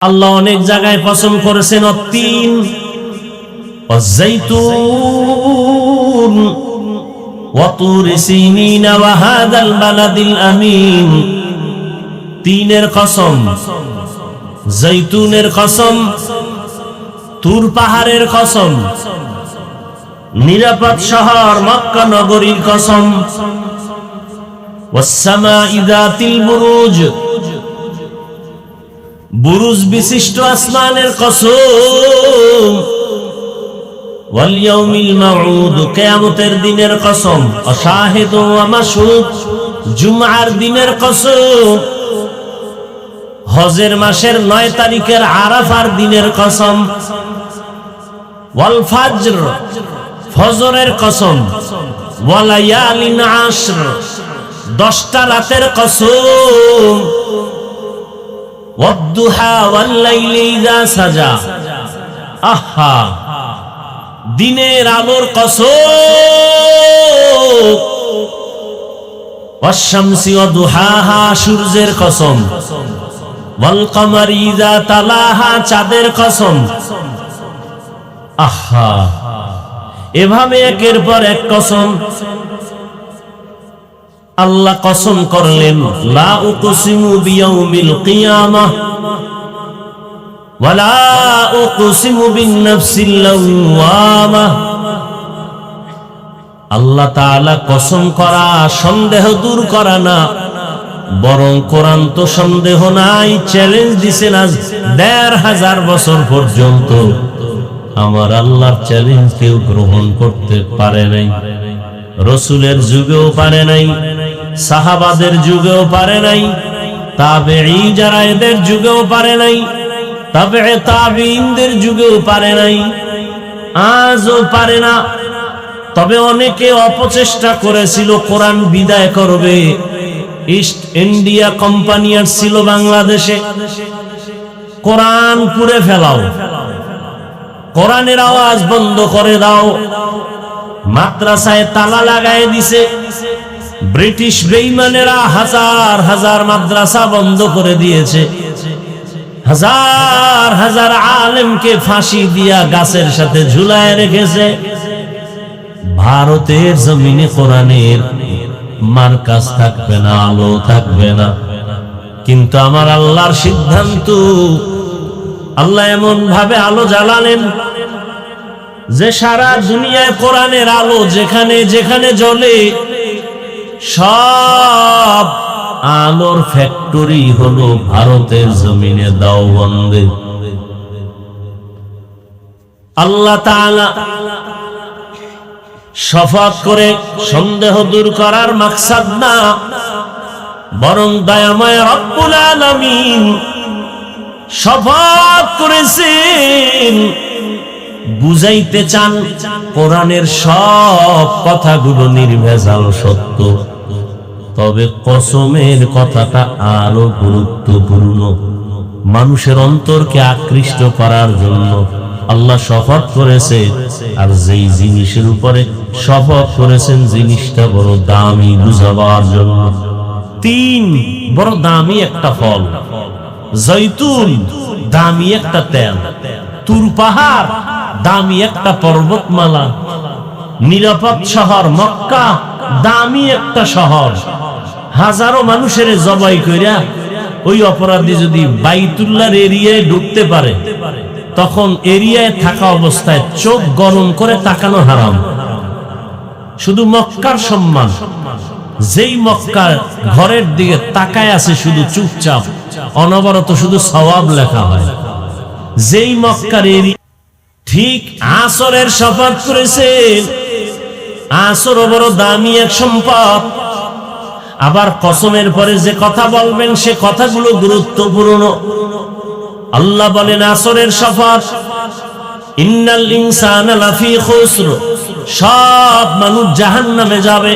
আল্লাহ অনেক জায়গায় কসম করেছেন অত্তিন ওয়াজ্জাইতুন ওয়া তুরি সিনিন ওয়া হাযাল বালাদিল আমিন। তিনের কসম, জৈতুনের কসম, তুর পাহাড়ের কসম, নিরাপদ শহর মক্কা নগরীর কসম, ওয়াস সামাই যাতিল বুরুজ, বুরুজ বিশিষ্ট আসমানের কসম, ওয়াল ইয়াউমিল মাউউদ, কিয়ামতের দিনের কসম, অশাহিদ ওয়া মাশহুদ, জুমআর দিনের কসম, হজের মাসের 9 তারিখের আরাফার দিনের কসম, ওয়াল ফাজর, ফজরের কসম, ওয়া লায়ালিন আশর, 10টা রাতের কসম, ওয়াদ-দুহা ওয়াল লাইলি ইযা সাজা, আহা দিনের আলোর কসম, ওয়াশ শামসি ওয়া দুহাহা, সূর্যের কসম, ওয়াল কমারি ইযা তালাহা, চাঁদের কসম। আহা এভাবে একের পর এক কসম। আল্লাহ কসম করলেন লা উকসিমু বিয়াউমিল কিয়ামাহ ওয়া লা উকসিমু বিন নাফসিল লাওয়ামাহ। আল্লাহ তাআলা কসম করা সন্দেহ দূর করা না, বরং কোরআন তো সন্দেহ নাই, চ্যালেঞ্জ দিছেন আজ ১৫০০ বছর পর্যন্ত। আমার আল্লাহর চ্যালেঞ্জ কেউ গ্রহণ করতে পারে নাই, রাসূলের যুগেও পারে নাই, সাহাবাদের যুগেও পারে নাই, তাবেঈ যারা এদের যুগেও পারে নাই, তাবেঈ তাবেঈনদের যুগেও পারে নাই, আজও পারে না। তবে অনেকে অপচেষ্টা করেছিল কোরআন বিদায় করবে। ইস্ট ইন্ডিয়া কোম্পানি আসছিল বাংলাদেশে, কোরআন পুড়ে ফেলাও, কোরআনের আওয়াজ বন্ধ করে দাও, মাদ্রাসায় তালা লাগায় দিছে। ব্রিটিশ বেঈমানেরা হাজার হাজার মাদ্রাসা বন্ধ করে দিয়েছে, হাজার হাজার আলেমকে ফাঁসি দিয়া গাছের সাথে ঝুলায় রেখেছে। ভারতের জমিনে কোরআনের মার্কাজ থাকবে না, আলো থাকবে না। কিন্তু আমার আল্লাহর সিদ্ধান্ত, আল্লাহ এমন ভাবে আলো জ্বালালেন যে সারা দুনিয়ায় কোরআনের আলো যেখানে যেখানে জ্বলে, সব আলোর ফ্যাক্টরি হলো ভারতের জমিনে দাওবন্দে। আল্লাহ তাআলা শফাত করে সন্দেহ দূর করার মাকসাদ না, বরং দয়াময় রব্বুল আলামিন শফাত করেছেন, বুঝাইতে চান কোরআনের সব কথাগুলো নির্ভেজাল সত্য। তবে কসমের কথাটা আরো গুরুত্বপূর্ণ, মানুষের অন্তরকে আকৃষ্ট করার জন্য আল্লাহ শপথ করেছে। আর যেই জিনিসের উপরে শপথ করেছেন জিনিসটা বড় দামি বুঝাবার জন্য। 3 বড় দামি একটা ফল, জৈতুন দামি একটা তেল, তুর পাহাড় দামি একটা পর্বতমালা, নিরাপদ শহর মক্কা দামি একটা শহর। হাজারো মানুষের জবাই কইরা ওই অপরাধী যদি বাইতুল্লাহর এরিয়ায় ঢুকতে পারে, তখন এরিয়ায় থাকা অবস্থায় চোখ গরম করে তাকানো হারাম। শুধু মক্কার সম্মান, যেই মক্কার ঘরের দিকে তাকায় আছে শুধু চুপচাপ, অনবরত শুধু সওয়াব লেখা হয়। যেই মক্কার এরিয়া, ঠিক আসরের শপথ করেছেন, আসর বড় দামি এক সম্পদ। আবার কসমের পরে যে কথা বলবেন সে কথাগুলো গুরুত্বপূর্ণ। আল্লাহ বলেন আসরের শপথ, ইন্নাল ইনসানা লাফি খুসর, সব মানুষ জাহান্নামে যাবে,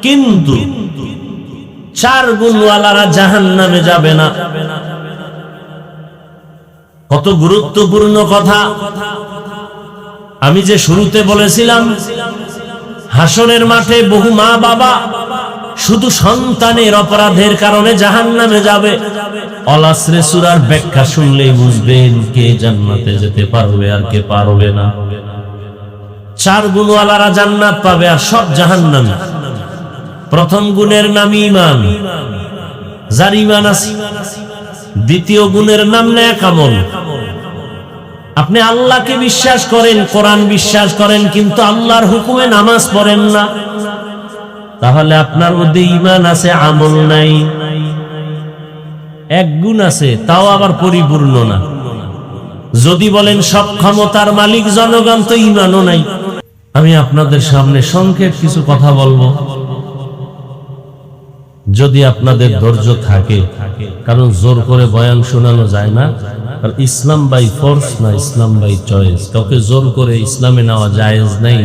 কিন্তু 4 গুণওয়ালারা জাহান্নামে যাবে না। কত গুরুত্বপূর্ণ কথা। আমি যে শুরুতে বলেছিলাম, হাসরের মাঠে বহু মা বাবা শুধু সন্তানের অপরাধের কারণে জাহান্নামে যাবে। আল আসরে সূরার ব্যাখ্যা শুনলেই বুঝবেন কে জান্নাতে যেতে পারবে আর কে পারবে না। 4 গুণওয়ালারা জান্নাত পাবে আর সব জাহান্নামী। প্রথম গুণের নাম ঈমান, যার ঈমান আছে। দ্বিতীয় গুণের নাম নেক আমল। আপনি আল্লাহকে বিশ্বাস করেন, কোরআন বিশ্বাস করেন, কিন্তু আল্লাহর হুকুমে নামাজ পড়েন না, তাহলে আপনার মধ্যে ঈমান আছে, আমল নাই। এক গুণ আছে, তাও আবার পরিপূর্ণ না। যদি বলেন সব ক্ষমতার মালিক জনগণ, তো ঈমানও নাই। আমি আপনাদের সামনে সংক্ষেপ কিছু কথা বলবো, যদি আপনাদের ধৈর্য থাকে, কারণ জোর করে বয়ান শোনানো যায় না। আর ইসলাম বাই ফোর্স না, ইসলাম বাই চয়েস। কাউকে জোর করে ইসলামে নেওয়া জায়েজ নাই,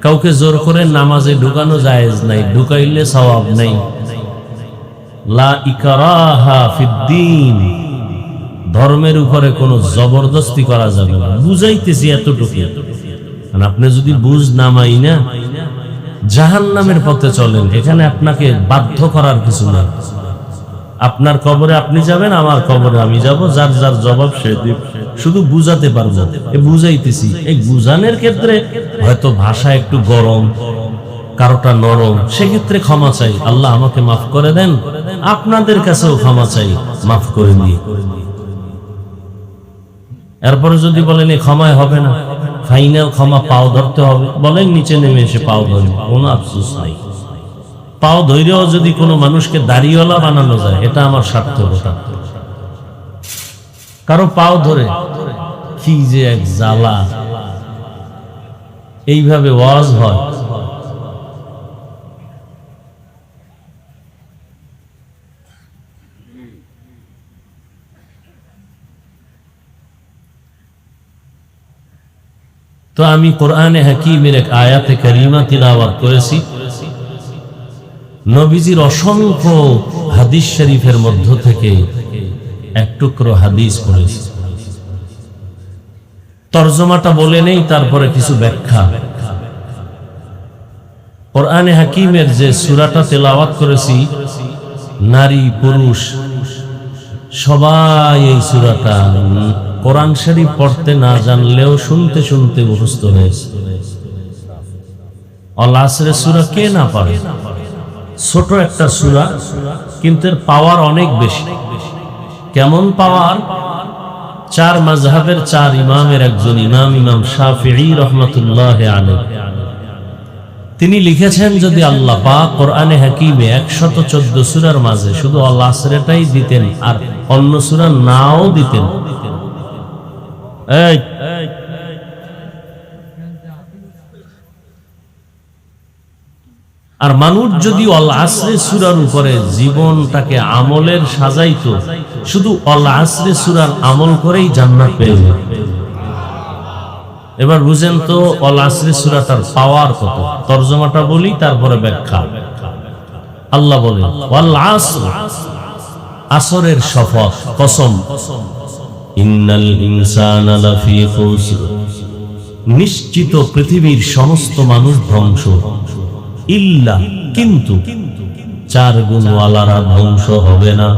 কাউকে জোর করে নামাজে ঢুকানো জায়েজ নাই, ঢুকাইলে সওয়াব নাই। লা ইকরাহা ফিদ্দীন, ধর্মের উপরে কোনো জবরদস্তি করা যাবে না। বুঝাইতেছি এতটুকু। আপনি যদি বুঝ নামাই না জাহান্নামের পথে চলেন, এখানে আপনাকে বাধ্য করার কিছু না। আপনার কবরে আপনি যাবেন, আমার কবরে আমি যাব, যার যার জবাব সে দিবে। শুধু বুঝাতে পারবো, বুঝাইতেছি। এই বুঝানোর ক্ষেত্রে হয়তো ভাষা একটু গরম, কারোটা নরম, সেক্ষেত্রে ক্ষমা চাই, আল্লাহ আমাকে মাফ করে দেন, আপনাদের কাছেও ক্ষমা চাই, মাফ করে দিয়ে। এরপরে যদি বলেন এই ক্ষমায় হবে না, ফাইনাল ক্ষমা পাও ধরতে হবে, বলেন নিচে নেমে এসে পাও ধরবে, কোনো আফসোস নাই। পাও ধৈর্যও যদি কোনো মানুষকে দাড়িওয়ালা বানানো যায়, এটা আমার সার্থকতা। কারো পাও ধরে কি যে এক জ্বালা। এইভাবে ওয়াজ হয়। তো আমি কোরআনে হাকিমের এক আয়াতে কারিমা তিলাওয়াত করেছি। নবীজির অসংখ্য হাদিস শরীফের মধ্য থেকে এক টুকরো হাদিস পড়েছি। তরজমাটা বলে নেই, তারপরে কিছু ব্যাখ্যা। কোরআনে হাকিমের যে সূরাটা তেলাওয়াত করেছি, নারী পুরুষ সবাই এই সূরাটা কোরআন শরীফ পড়তে না জানলেও শুনতে শুনতে মুখস্থ হয়েছে। আল আসরের সূরা কে না পারে? ছোট একটা সূরা, কিন্তু এর পাওয়ার অনেক বেশি। কেমন পাওয়ার? 4 মাযহাবের 4 ইমামের একজন ইমাম, ইমাম শাফিঈ রাহমাতুল্লাহি আলাইহি, তিনি লিখেছেন, যদি আল্লাহ পাক কোরআনে হাকিমে 114 সূরার মাঝে শুধু আল আসরটাই দিতেন আর অন্য সূরা নাও দিতেন, আর মানুষ যদি আল আসরে সূরার উপরে জীবনটাকে আমলের সাজাইতো, শুধু আল আসরে সূরার আমল করেই জান্নাত পেয়ে যেত। এবার বুঝেন তো আল আসরে সূরাটার পাওয়ার কত। তরজমাটা বলি, তারপরে ব্যাখ্যা। আল্লাহ বলেন, ওয়াল আসর, আসরের শপথ, কসম, ইন্নাল ইনসানা লাফি খুসর, নিশ্চিত পৃথিবীর সমস্ত মানুষ ধ্বংস, ইল্লা, কিন্তু 4 গুণওয়ালারা ধ্বংস হবে না,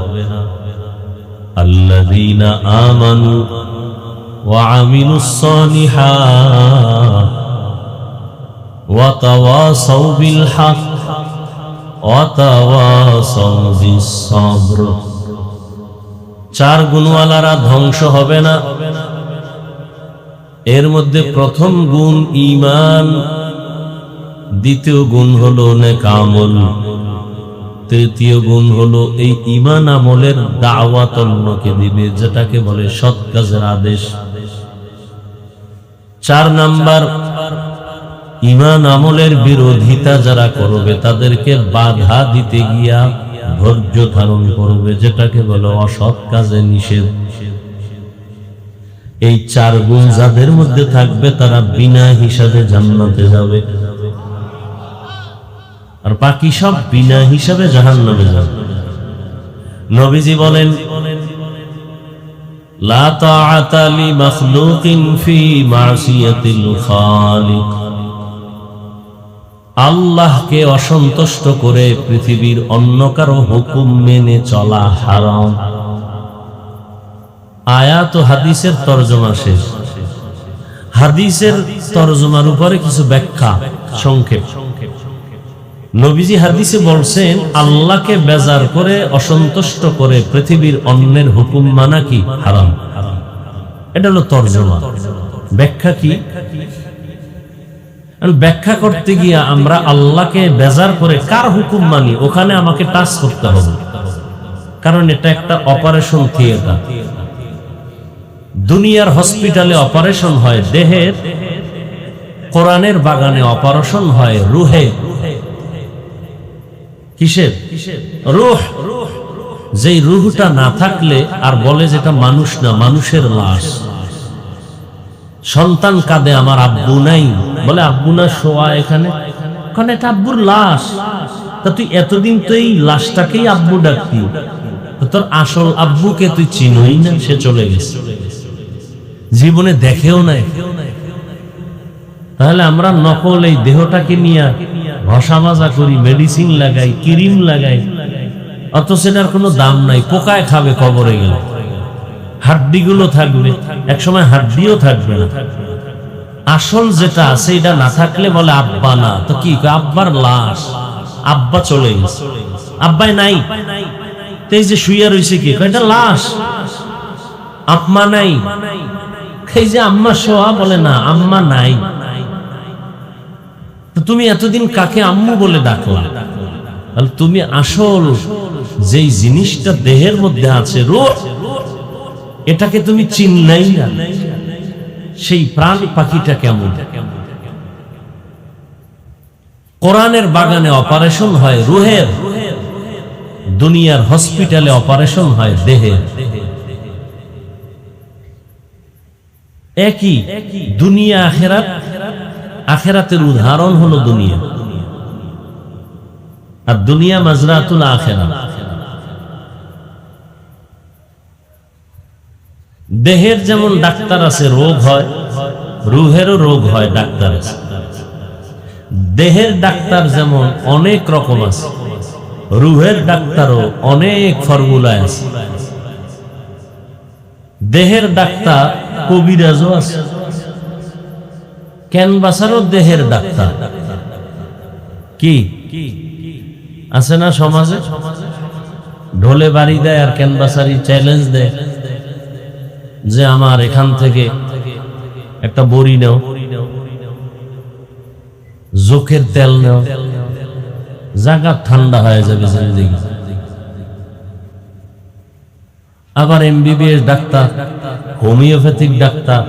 আল্লাযীনা আমানু ওয়া আমিলুস সালিহাত ওয়া তাওয়াসাউ বিল হক ওয়া তাওয়াসাউ বিস সবর। 4 গুণওয়ালারা ধ্বংস হবে না। এর মধ্যে প্রথম গুণ ঈমান, দ্বিতীয় গুণ হলো নেক আমল, তৃতীয় গুণ হলো এই ঈমান আমলের দাওয়াত অন্যকে দিবে, যেটাকে বলে সৎ কাজের আদেশ। 4 নাম্বার, ঈমান আমলের বিরোধিতা যারা করবে তাদেরকে বাধা দিতে গিয়া ধৈর্য ধারণ করবে, যেটাকে বলে অসৎ কাজে নিষেধ। এই 4 গুণ যাদের মধ্যে থাকবে তারা বিনা হিসাবে জান্নাতে যাবে, আর বাকি সব বিনা হিসাবে জাহান্নামে যাবে। নবীজি বলেন, লা তাআতা লি মাখলুকিন ফি মাসিয়াতিল খালিক, আল্লাহকে অসন্তুষ্ট করে পৃথিবীর অন্য কারো হুকুম মেনে চলা হারাম। আয়াত ও হাদিসের তরজমা শেষ। হাদিসের তরজমার উপরে কিছু ব্যাখ্যা সংক্ষেপ। নবীজি হাদিসে বলছেন, আল্লাহকে বেজার করে অসন্তুষ্ট করে পৃথিবীর অন্যের হুকুম মানা কি হারাম। এটা হলো তরজমা। ব্যাখ্যা কি? ব্যাখ্যা করতে গিয়ে আমরা আল্লাহকে বেজার করে কার হুকুম মানি, ওখানে আমাকে টাচ করতে হবে, কারণ এটা একটা অপারেশন থিয়েটার। দুনিয়ার হসপিটালে অপারেশন হয় দেহের, কোরআনের বাগানে অপারেশন হয় রুহে। কিসের? রূহ। যেই রুহটা না থাকলে আর বলে যেটা মানুষ না, মানুষের লাশ। সন্তান কাঁদে আমার আব্বু নাই, বলে আব্বু না শোয়া এখানে, কারণ এটা আব্বুর লাশ। তা তুই এতদিন তো এই লাশটাকেই আব্বু ডাকতি, তোর আসল আব্বুকে তুই চিনই না, সে চলে গেছে, জীবনে দেখেও নাই। তাহলে আমরা নকল এই দেহটাকে নিয়ে ঘষা মাজা করি, মেডিসিন লাগাই, ক্রিম লাগাই, অথচ এটার কোনো দাম নাই। পোকায় খাবে কবরে গেলে, হাড্ডিগুলো থাকবে, একসময় হাড্ডিও থাকবে না। আসল যেটা আছে এটা না থাকলে বলে আব্বা না, তো কি আব্বার লাশ, আব্বা চলে গেছে, আব্বাই নাই। এই যে শুইয়া রয়েছে কি, এটা লাশ। আম্মা নাই, এই যে আম্মা শোয়া, বলে না আম্মা নাই। তুমি এতদিন কাকে আম্মু বলে ডাকলা? তুমি আসল যেই জিনিসটা দেহের মধ্যে আছে, রূহ, এটাকে তুমি চিনলাই না। সেই প্রাণ পাখিটা কেমন? কোরআনের বাগানে অপারেশন হয় রুহের, দুনিয়ার হসপিটালে অপারেশন হয় দেহের। একই দুনিয়া আখেরাত। আখেরাতের উদাহরণ হলো দুনিয়া, আর দুনিয়া মাজরাতুল আখেরাত। দেহের যেমন ডাক্তার আছে, রোগ হয়, রুহেরও রোগ হয়, ডাক্তার আছে। দেহের ডাক্তার যেমন অনেক রকম আছে, রুহের ডাক্তারও অনেক ফর্মুলা আছে। দেহের ডাক্তার কবিরাজও আছে, ক্যানভাসারও দেহের ডাক্তার। কি আছে না সমাজে? ঢোলে বাড়ি দেয় আর ক্যানভাসারি চ্যালেঞ্জ দেয় যে আমার এখান থেকে একটা বড়ি নাও, জোকের তেল নাও, জায়গা ঠান্ডা হয়ে যাবে জিন্দেগি। আবার MBBS doctor, homeopathic doctor,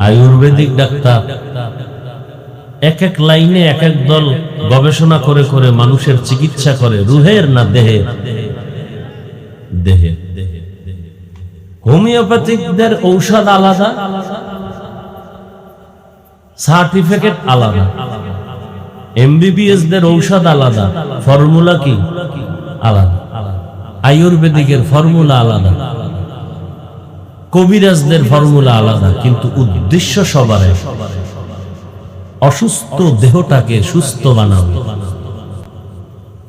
Ayurvedic doctor, এক এক লাইনে এক এক দল গবেষণা করে করে মানুষের চিকিৎসা করে। রুহের না দেহের? দেহের। হোমিওপ্যাথিকদের ঔষধ আলাদা, সার্টিফিকেট আলাদা। এমবিবিএস দের ঔষধ আলাদা, ফর্মুলা কি আলাদা। আয়ুর্বেদিকের ফর্মুলা আলাদা, কবিরাজদের ফর্মুলা আলাদা, কিন্তু উদ্দেশ্য সবার এক, অসুস্থ দেহটাকে সুস্থ বানানো।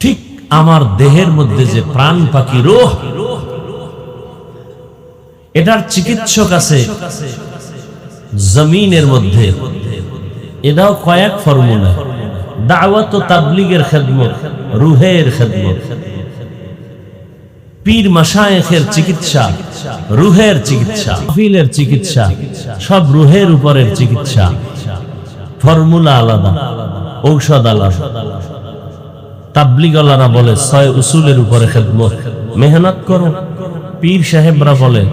ঠিক আমার দেহের মধ্যে যে প্রাণ পাখি রূহ, এটার চিকিৎসক আছে জমিনের মধ্যে। এটাও কয়েক ফর্মুলা, দাওয়াত ও তাবলীগের খেদমত, রুহের খেদমত। পীর মাশায়েখের চিকিৎসা, রুহের চিকিৎসা, মাহফিলের চিকিৎসা, সব রুহের উপরের চিকিৎসা। ফর্মুলা আলাদা, ঔষধ আলাদা। তাবলীগওয়ালারা বলে 6 উসুলের উপরে খেদমত, মেহনত করো। পীর সাহেবরা বলে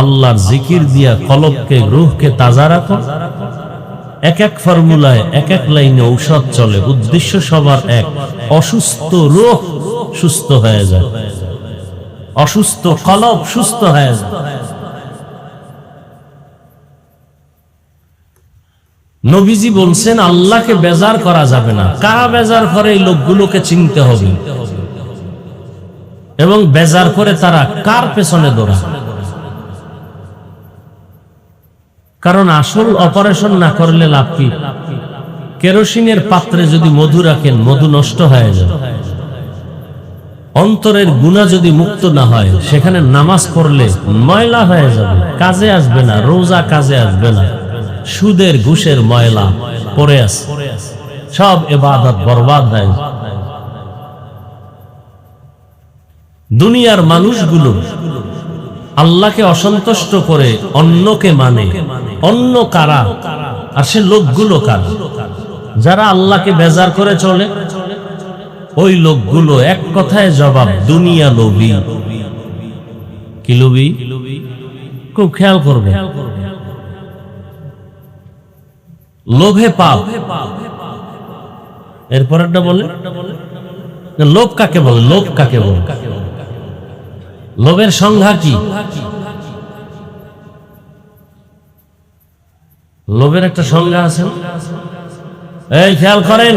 আল্লাহর জিকির দিয়া কলবকে, রূহকে তাজা রাখো। এক এক ফর্মুলায় এক এক লাইনে ঔষধ চলে, উদ্দেশ্য সবার এক, অসুস্থ রূহ সুস্থ হয়ে যায়, অসুস্থ কলব সুস্থ হয়ে যায়। নবীজি বলছেন আল্লাহকে বেজার করা যাবে না। কারা বেজার করে এই লোকগুলোকে চিনতে হবে, এবং বেজার করে তারা কার পেছনে দৌড়ায়। কারণ আসল অপারেশন না করলে লাভ কি? কেরোসিনের পাত্রে যদি মধু রাখেন, মধু নষ্ট হয়ে যায়। অন্তরের গুনাহ যদি মুক্ত না হয়, সেখানে নামাজ পড়লে ময়লা হয়ে যাবে, কাজে আসবে না, রোজা কাজে আসবে না, সুদের ঘুষের ময়লা পড়ে আছে, সব ইবাদত বরবাদ হয়ে যাবে। দুনিয়ার মানুষগুলো আল্লাহকে অসন্তুষ্ট করে অন্যকে মানে, অন্য কারা? আর সে লোকগুলো কারা? যারা আল্লাহকে বেজার করে চলে, ওই লোকগুলো এক কথায় জবাব, দুনিয়া লোভী। কি লোভী? খুব খেয়াল করবে, লোভে পাপ। এরপরেরটা বলে, লোভ কাকে বলে? লোভ কাকে বলে? লোভের সংজ্ঞা কি? লোভের একটা সংজ্ঞা আছে, এই খেয়াল করেন।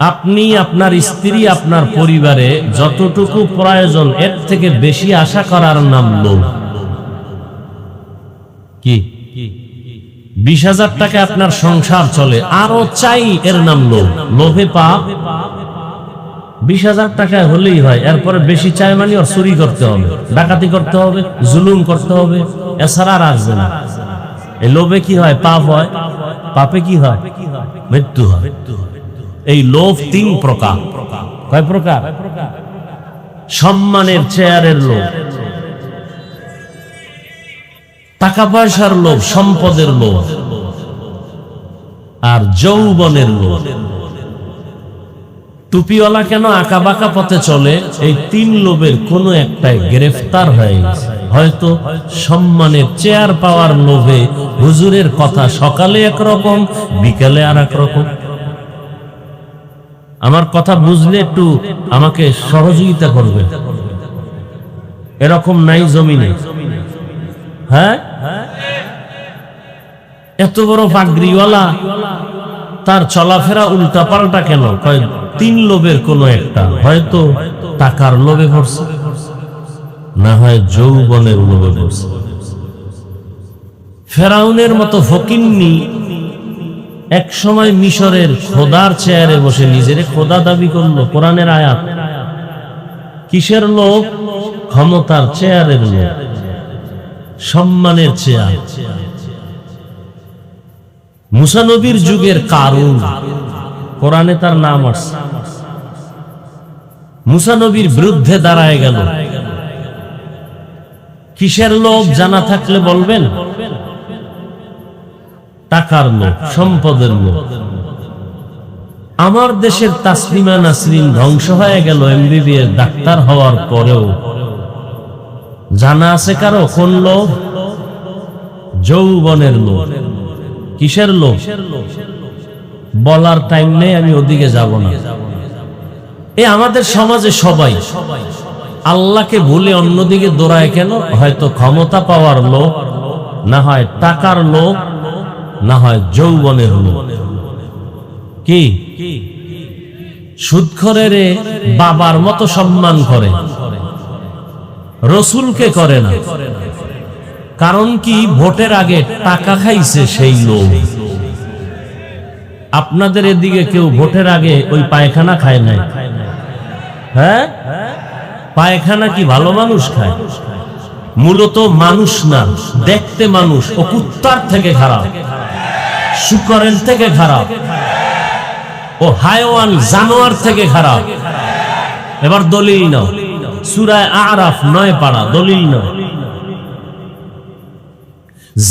আপনি, আপনার স্ত্রী, আপনার পরিবারে যতটুকু প্রয়োজন এর থেকে বেশি আশা করার নাম লোভ। কি 20,000 টাকা আপনার সংসার চলে, আরো চাই, এর নাম লোভ। লোভে পাপ। 20,000 টাকায় হলেই হয়, এরপরে বেশি চাই মানে ওর চুরি করতে হবে, ডাকাতি করতে হবে, জুলুম করতে হবে, এছাড়া আর আসবে না। এই লোভে কি হয়? পাপ হয়। পাপে কি হয়? মৃত্যু হয়। এই লোভ 3 প্রকার। কয় প্রকার? সম্মানের চেয়ারের লোভ, টাকা পয়সার লোভ, সম্পদের লোভ, আর যৌবনের লোভ। টুপিওয়ালা কেন আঁকা বাঁকা পথে চলে? এই 3 লোভের কোনো একটাই গ্রেফতার হয়ে গেছে। হয়তো সম্মানের চেয়ার পাওয়ার লোভে হুজুরের কথা সকালে একরকম, বিকালে আর এক রকম। আমার কথা বুঝলে একটু আমাকে সহযোগিতা করবে। এরকম নাই জমিনে। হ্যাঁ, এত বড় পাগড়িওয়ালা, তার চলাফেরা উল্টা পাল্টা কেন? 3 লোভের কোনো একটা, হয়তো টাকার লোভে পড়ছে, না হয় যৌবনের লোভে পড়ছে। ফেরাউনের মতো ফকিন্নি এক সময় মিশরের খোদার চেয়ারে বসে নিজের খোদা দাবি করলো। কোরআনের আয়াত। কিসের লোভ? ক্ষমতার চেয়ারের লোভ, সম্মানের চেয়ার। মুসা নবীর যুগের কারুন, কোরআনে তার নাম আসছে, মুসা নবীর বিরুদ্ধে দাঁড়ায় গেল। কিসের লোভ জানা থাকলে বলবেন? টাকার লোভ, সম্পদের লোভ। আমার দেশের তাসলিমা নাসরিন ধ্বংস হয়ে গেল MBBS ডাক্তার হওয়ার পরেও। জানা আছে কারো কোন লোভ? যৌবনের লোভ। কিসের লোভ? বলার টাইম নেই, আমি ওদিকে যাব না। এই আমাদের সমাজে সবাই আল্লাহকে ভুলে অন্যদিকে দৌড়ায় কেন? হয়তো ক্ষমতা পাওয়ার লোভ, না হয় টাকার লোভ, না হয় যৌবনের লোভ। কি সুদখোরের বাবার মতো সম্মান করে, রসুলকে করে না। কারণ কি? ভোটের আগে টাকা খাইছে, সেই লোভ। আপনাদের এদিকে কেউ ভোটের আগে ওই পায়খানা খায় নাই? হ্যাঁ, পায়খানা কি ভালো মানুষ খায়? মূলত মানুষ না, দেখতে মানুষ। ও কুত্তার থেকে খারাপ, শুকরের থেকে খারাপ, ও হায়ওয়ান জানোয়ার থেকে খারাপ। এবার দলিল নাও, সূরা আরাফ 9 পারা, দলিল নাও।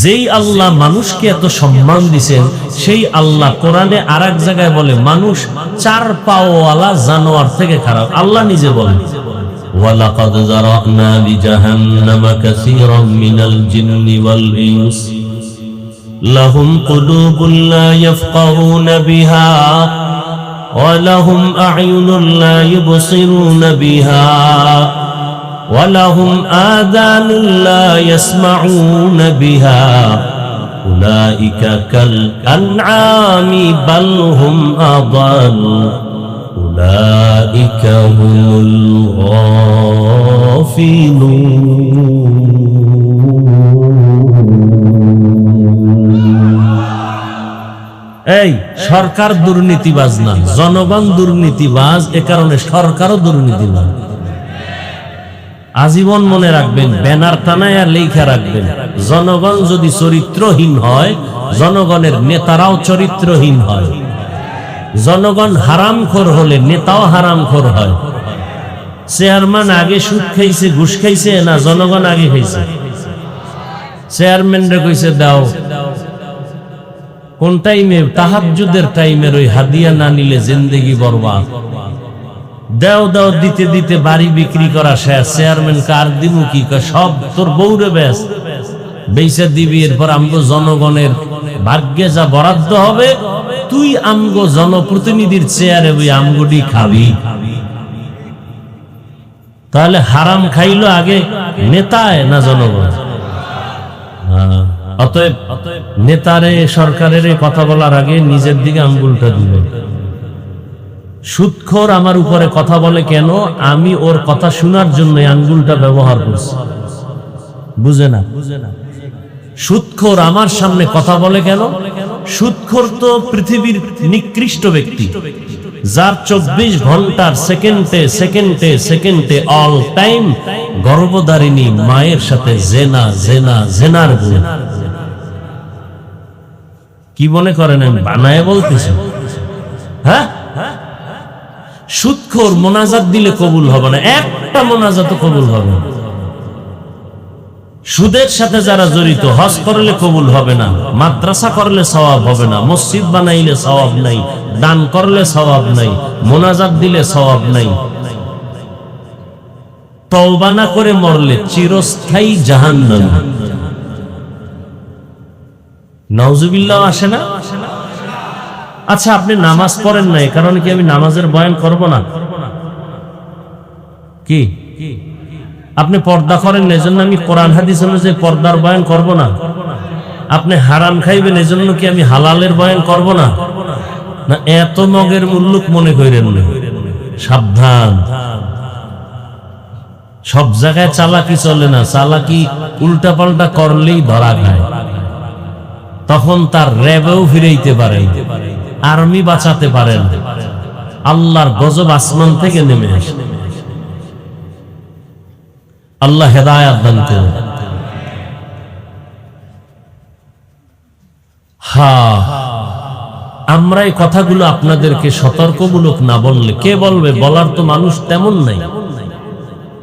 যেই আল্লাহ মানুষকে এত সম্মান দিয়েছেন, সেই আল্লাহ কোরআনে আরেক জায়গায় বলে মানুষ 4 পাওয়ালা জানোয়ার থেকে খারাপ। আল্লাহ নিজে বলেন, ওয়ালাকাদ যারানা লিজাহান্নামা কাসীরাম মিনাল জিন্নি ওয়াল ইনস লাহুম কুলুবুন লা ইয়াফকাহুনা বিহা ওয়া লাহুম আ'য়ুনুন লা ইউবসিরুনা বিহা ওয়ালাহুম আযানুন লা ইয়াসমাউনা বিহা উলাইকা কাল আনআমি বাল হুম আযাল উলাইকা হুমুল গাফিলুন। এই সরকার দুর্নীতিবাজ না, জনগণ দুর্নীতিবাজ। এ কারণে সরকারও দুর্নীতিবাজ। আজীবন মনে রাখবেন, ব্যানার টানায় আর লেখা রাখবেন, জনগণ যদি চরিত্রহীন হয়, জনগণের নেতারাও চরিত্রহীন হয়। জনগণ হারামখোর হলে নেতাও হারামখোর হয়। চেয়ারম্যান আগে সুদ খাইছে, ঘুষ খাইছে না জনগণ আগে খাইছে? চেয়ারম্যানরে কইছে দাও, কোন টাইমে? তাহাজ্জুদের টাইমের ওই হাদিয়া না নিলে জিন্দেগি বরবাদ। দাও দাও দিতে দিতে বাড়ি বিক্রি করা শেষ। চেয়ারম্যান কার দিমু কি? সব তোর বউরে বেশ বেচা দিবি, এরপর আমগো জনগণের ভাগ্যে যা বরাদ্দ হবে তুই আমগো জনপ্রতিনিধির চেয়ারে ওই আমগুডি খাবি। তাহলে হারাম খাইলো আগে নেতায় না জনগণ? অতএব নেতারে সরকারের কথা বলার আগে নিজের দিকে আঙ্গুলটা দিবে। সুদখোর আমার উপরে কথা বলে কেন? আমি ওর কথা শোনার জন্য আঙ্গুলটা ব্যবহার করছি। বুঝে না? সুদখোর আমার সামনে কথা বলে কেন? সুদখোর তো পৃথিবীর নিকৃষ্ট ব্যক্তি, যার 24 ঘন্টার সেকেন্ডে সেকেন্ডে সেকেন্ডে অল টাইম গর্ভধারিণী মায়ের সাথে জেনা জেনা জেনার গুণ। কি মনে করেন আমি বানায় বলতেছি? হ্যাঁ, সুদখোর মোনাজাত দিলে কবুল হবে না, একটা মোনাজাত কবুল হবে না। সুদের সাথে যারা জড়িত, হজ করলে কবুল হবে না, মাদ্রাসা করলে সওয়াব হবে না, মসজিদ বানাইলে সওয়াব নাই, দান করলে সওয়াব নাই, মোনাজাত দিলে সওয়াব নাই। তওবা না করে মরলে চিরস্থায়ী জাহান্নাম। নাউজুবিল্লাহ আসে না? আচ্ছা, আপনি নামাজ পড়েন না, এ কারণে কি আমি নামাজের বয়ান করব না? কি আপনি পর্দা করেন না, এজন্য আমি কোরআন হাদিস অনুযায়ী পর্দার বয়ান করব না? আপনি হারাম খাইবেন, এজন্য কি আমি হালালের বয়ান করব না? না, এত মগের মুল্লুক মনে করেন না। সাবধান, সব জায়গায় চালাকি চলে না। চালাকি উল্টা পাল্টা করলেই ধরা খায়, তখন তার র্যাবেও ফিরাইতে পারে, আর্মি বাঁচাতে পারেন। আল্লাহর গজব আসমান থেকে নেমে আসে। আল্লাহ হেদায়াত দান করুন। হ্যাঁ, আমরা এই কথাগুলো আপনাদেরকে সতর্কমূলক না বললে কে বলবে? বলার তো মানুষ তেমন নাই।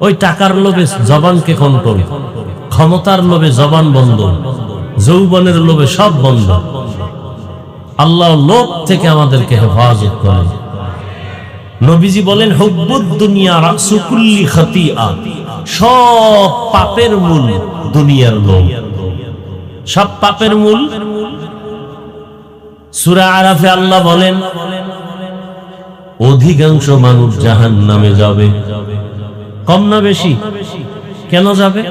ওই টাকার লোভে জবানকে কন্ট্রোল, ক্ষমতার লোভে জবান বন্ধ, যৌবনের লোভে সব বন্ধ। আল্লাহ লোভ থেকে আমাদেরকে হেফাজত করেন। নবীজি বলেন, হুব্বুদ দুনিয়া রাসু কুল্লি খাতিআ, সব পাপের মূল দুনিয়ার লোভ। সব পাপের মূল। সূরা আরাফে আল্লাহ বলেন, অধিকাংশ মানুষ জাহান্নামে যাবে। কম না বেশি? কেন যাবে?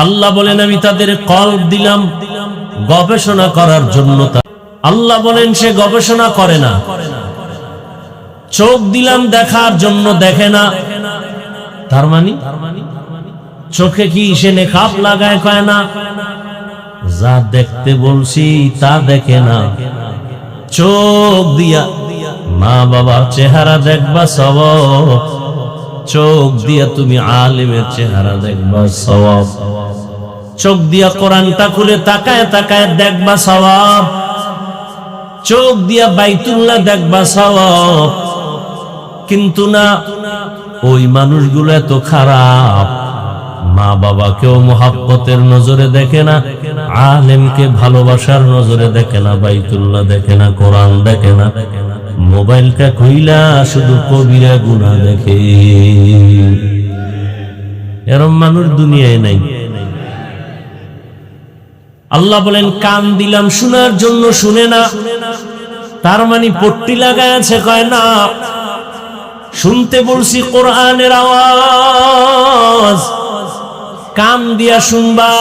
আল্লাহ বলেন, আমি তাদের কলব দিলাম গবেষণা করার জন্য। আল্লাহ বলেন, সে গবেষণা করে না। চোখ দিলাম দেখার জন্য, দেখে না। তার মানে চোখে কি সে নেকাব লাগায়? কয় না। যা দেখতে বলছি তা দেখে না। চোখ দিয়া মা বাবার চেহারা দেখবা সওয়াব, চোখ দিয়া তুমি আলেমের চেহারা দেখবা সওয়াব, চোখ দিয়া কোরআনটা খুলে তাকায় তাকায় দেখবা সওয়াব, চোখ দিয়া বাইতুল্লাহ দেখবা সওয়াব। কিন্তু না, ওই মানুষগুলো এত খারাপ, মা বাবাকেও মোহাব্বতের নজরে দেখে না, আলেমকে ভালোবাসার নজরে দেখে না, বাইতুল্লাহ দেখে না, কোরআন দেখে না, মোবাইলটা খুইলা শুধু কবিরা গুনাহ দেখে। এরম মানুষ দুনিয়ায় নাই। আল্লাহ বলেন, কান দিলাম শোনার জন্য, শুনে না। তার মানে পট্টি লাগায় আছে? কয় না। শুনতে বলছি কোরআনের আওয়াজ, কান দিয়া শুনবা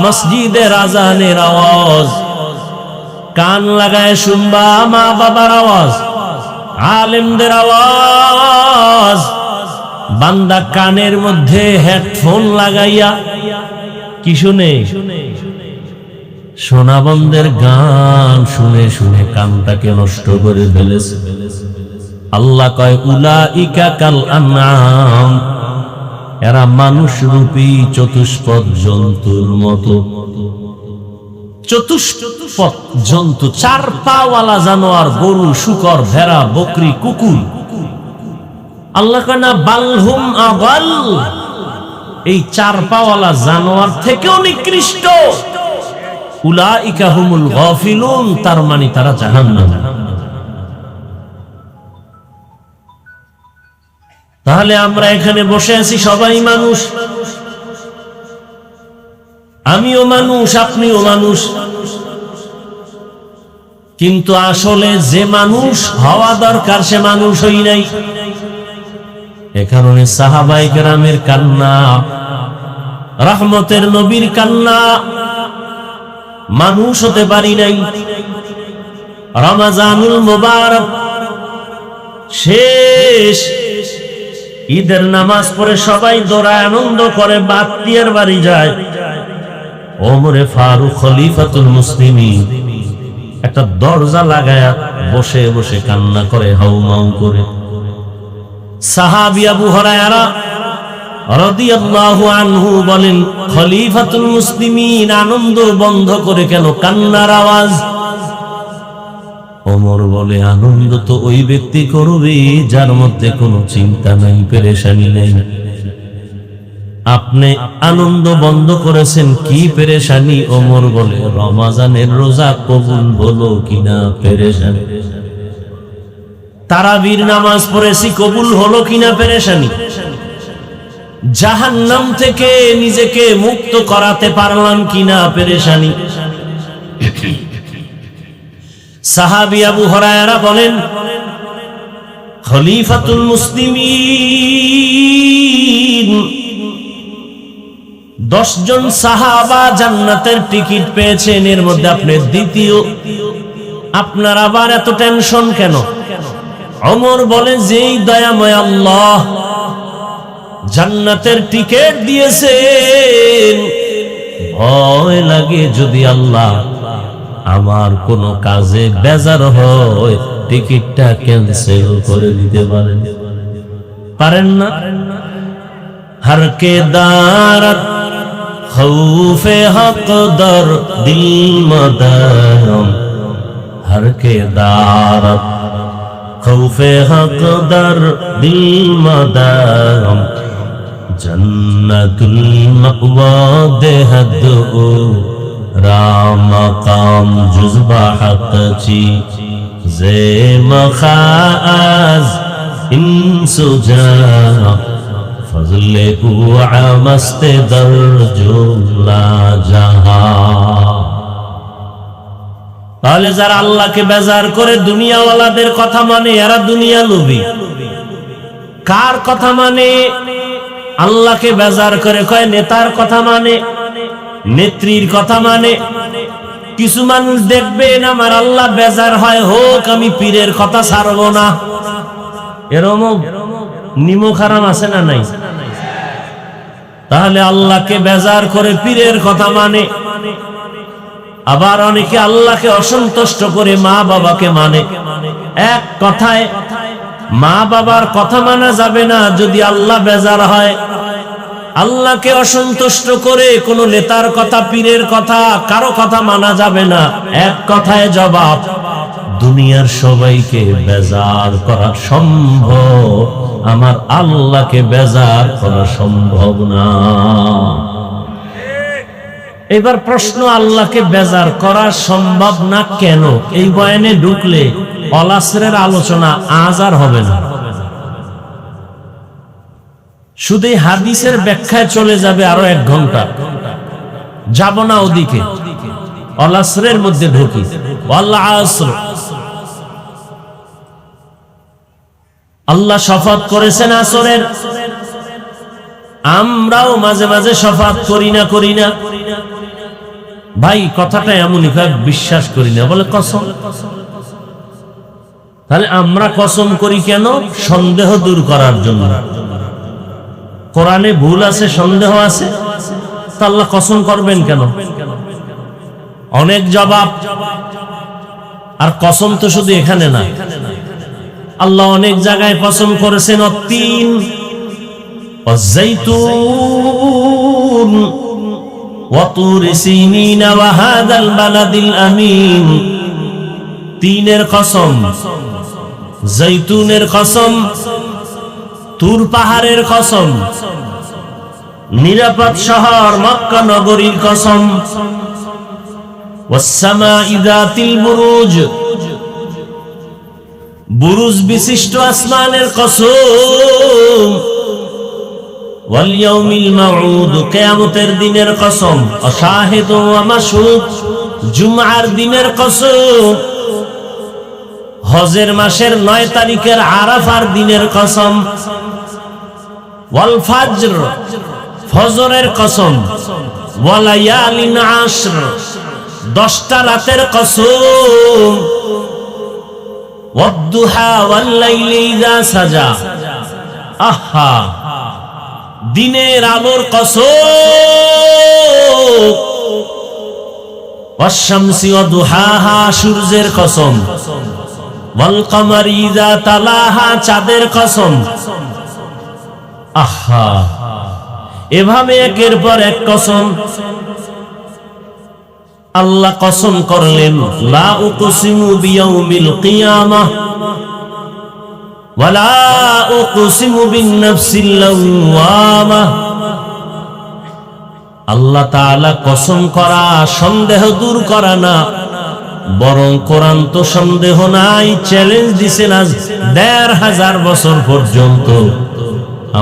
মসজিদের আজানের আওয়াজ, কান লাগায় শুনবা মা বাবার আওয়াজ, আলেমদের আওয়াজ। বান্দা কানের মধ্যে হেডফোন লাগাইয়া কি শুনে? সোনাবন্দের গান শুনে শুনে কানটাকে নষ্ট করে ফেলেছে। আল্লাহ কয় উলাইকা কাল আনআম, এরা মানুষ রূপী চতুষ্পদ জন্তুর মতো। চতুষ্পদ জন্তু, চার পাওয়ালা জানোয়ার, গরু, শূকর, ভেড়া, বকরি, কুকুর। আল্লাহ কয় না বালহুম আবাল, এই চার পাওয়ালা জানোয়ার থেকেও নিকৃষ্ট। উলাইকা হুমুল গাফিলুন, তার মানে তারা জাহান্নামী। তাহলে আমরা এখানে বসে আছি, সবাই মানুষ, আমিও মানুষ, আপনিও মানুষ, কিন্তু আসলে যে মানুষ হওয়া দরকার সে মানুষ হই নাই। এ কারণে সাহাবায়ে কেরামের কান্না, রহমতের নবীর কান্না, মানুষ হতে পারি নাই। রমজানুল মুবারক শেষ, ঈদের নামাজ পড়ে সবাই দৌড়ায় আনন্দ করে, বাত্তিয়ার বাড়ি যায়। ওমরে ফারুক খলিফাতুল মুসলিমিন একটা দরজা লাগায়া বসে বসে কান্না করে, হাউমাউ করে। সাহাবী আবু হুরায়রা রাদিয়াল্লাহু আনহু বলেন, খলিফাতুল মুসলিমিন আনন্দ বন্ধ করে কেন, কান্নার আওয়াজ। ওমর বলে, আনন্দ তো ওই ব্যক্তি করবে যার মধ্যে কোনো চিন্তা নাই, পেরেশানি নেই। আপনি আনন্দ বন্ধ করেছেন, কি পেরেশানি? ওমর বলে, রমজানের রোজা কবুল হলো কিনা পেরেশানি। তারাবির নামাজ পড়েছি, কবুল হলো কিনা পেরেশানি। জাহান্নাম থেকে নিজেকে মুক্ত করাতে পারলাম কিনা পেরেশানি। সাহাবী আবু হুরায়রা বলেন, খলিফাতুল মুসলিমিন 10 জন সাহাবা জান্নাতের টিকিট পেয়েছেন, এর মধ্যে আপনি দ্বিতীয়, আপনার আবার এত টেনশন কেন? ওমর বলে, যেই দয়াময় আল্লাহ জান্নাতের টিকিট দিয়েছেন, ভয় লাগে যদি আল্লাহ আমার কোনো কাজে বেজার হয় টিকিটটা ক্যান্সেল করে দিতে পারেন। পারেন না? হর কে দারত খৌফে হক দর দিল মদাম, হর কে দারত খৌফে হক দর দিল মদাম, জন্নতুল মাওয়া দেহদ রাম কাম জুজবা হক চি জে মখাজ ইনসুজা ফজলে উআ মস্তে দরজুলা জাহা। তাহলে যারা আল্লাহকে বেজার করে দুনিয়াওয়ালাদের কথা মানে, এরা দুনিয়া লোভী। কার কথা মানে? আল্লাহকে বেজার করে কয় নেতার কথা মানে, নেত্রীর কথা মানে। কিছু মানুষ দেখবেন আমার আল্লাহ বেজার হয়, হোক আমি পীরের কথা ছাড়বো না, এরকম নিমক হারাম আছে না নাই? তাহলে আল্লাহকে বেজার করে পীরের কথা মানে। আবার অনেকে আল্লাহকে অসন্তুষ্ট করে মা বাবাকে মানে। এক কথায় মা বাবার কথা মানা যাবে না যদি আল্লাহ বেজার হয়। আল্লাহকে অসন্তুষ্ট করে কোন নেতার কথা, পীরের কথা, কারো কথা মানা যাবে না। এক কথায় জবাব, দুনিয়ার সবাইকে বেজার করা সম্ভব, আমার আল্লাহকে বেজার করা সম্ভব না। এবার প্রশ্ন, আল্লাহকে বেজার করা সম্ভব না কেন? এই বয়ানে ঢুকলে অলাসরের আলোচনা আজ আর হবে না, শুধু হাদিসের ব্যাখ্যায় চলে যাবে আরো 1 ঘন্টা। যাব না ওদিকে, অলাসরের মধ্যে ঢুকি। ওয়াল আসর, আল্লাহ শপথ করেছেন আসরের। আমরাও মাঝে মাঝে শপথ করি না ভাই, কথাটা এমনই, বিশ্বাস করি না বলে কসম। তাহলে আমরা কসম করি কেন? সন্দেহ দূর করার জন্য। কোরআনে ভুল আছে, সন্দেহ আছে, তা আল্লাহ কসম করবেন কেন? অনেক জবাব। আর কসম তো শুধু এখানে না, আল্লাহ অনেক জায়গায় কসম করেছেন। অত্তিন ওয়াজ্জাইতুন ওয়া তুরি সিনিন ওয়া হাযাল বালাদিল আমিন। তিনের কসম, জৈতুনের কসম, তুর পাহাড়ের কসম, নিরাপদ শহর মক্কা নগরীর কসম, ওয়াস সামাই যাতিল বুরুজ, বুরুজ বিশিষ্ট আসমানের কসম, ওয়াল ইয়াউমিল মাউউদ, কিয়ামতের দিনের কসম, অশাহিদ ওয়া মাশহুদ, জুমআর দিনের কসম, হজের মাসের 9 তারিখের আরাফার দিনের কসম, ওয়াল ফাজর, ফজরের কসম, ওয়ালায়ালিন আশর, 10টা রাতের কসম, ওয়াদ-দুহা ওয়াল লাইলি ইযা সাজা। আহা, দিনের আলোর কসম, ওয়াশ-শামসি ওয়া দুহাহা, সূর্যের কসম, ওয়াল কমারি ইযা তালাহা, চাঁদের কসম। আহা, এভাবে একের পর এক কসম। আল্লাহ কসম করলেন, লা উকসিমু বিয়াউমিল কিয়ামাহ ওয়া লা উকসিমু বিন-নাফসিল লাওয়ামাহ। আল্লাহ তাআলা কসম করা, সন্দেহ দূর করা না, বরং কোরআন তো সন্দেহ নাই, চ্যালেঞ্জ দিছেন আজ ১৫০০ বছর পর্যন্ত।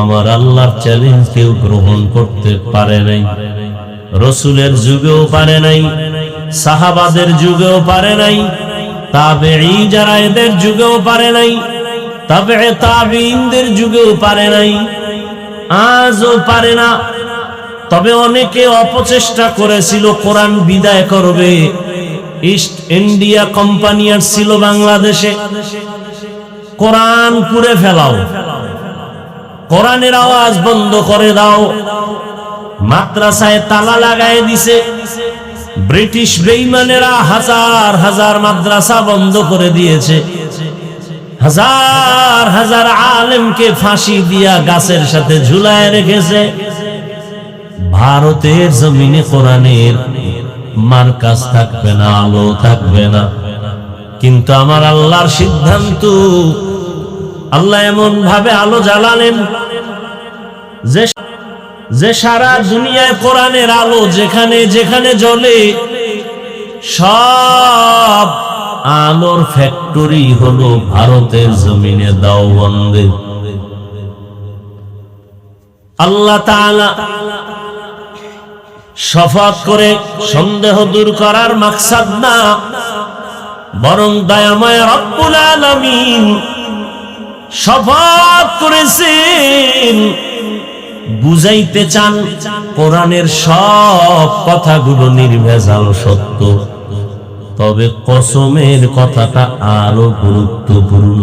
আমার আল্লাহর চ্যালেঞ্জ কেউ গ্রহণ করতে পারে নাই, রসুলের যুগেও পারে নাই, সাহাবাদের যুগেও পারে নাই, তাবেঈ যারা এদের যুগেও পারে নাই, তাবেঈ তাবেঈনদের যুগেও পারে নাই, আজও পারে না। তবে অনেকে অপচেষ্টা করেছিল কোরআন বিদায় করবে। ইস্ট ইন্ডিয়া কোম্পানি আসছিল বাংলাদেশে, কোরআন পুড়ে ফেলাও, কোরআনের আওয়াজ বন্ধ করে দাও, মাদ্রাসায় তালা লাগায় দিছে। ব্রিটিশ বেঈমানেরা হাজার হাজার মাদ্রাসা বন্ধ করে দিয়েছে, হাজার হাজার আলেমকে ফাঁসি দিয়া গাছের সাথে ঝুলায় রেখেছে। ভারতের জমিনে কোরআনের মার্কাজ থাকবে না, আলো থাকবে না। কিন্তু আমার আল্লাহর সিদ্ধান্ত, আল্লাহ এমন ভাবে আলো জ্বালালেন যে সারা দুনিয়ায় কোরআনের আলো যেখানে যেখানে জ্বলে, সব আলোর ফ্যাক্টরি হলো ভারতের জমিনে দেওবন্দে। আল্লাহ তাআলা শফাত করে সন্দেহ দূর করার মাকসাদ না, বরং দয়াময় রব্বুল আলামিন শফাত করেছেন, বুঝাইতে চান কোরআনের সব কথাগুলো নির্ভেজাল সত্য। তবে কসমের কথাটা আরো গুরুত্বপূর্ণ,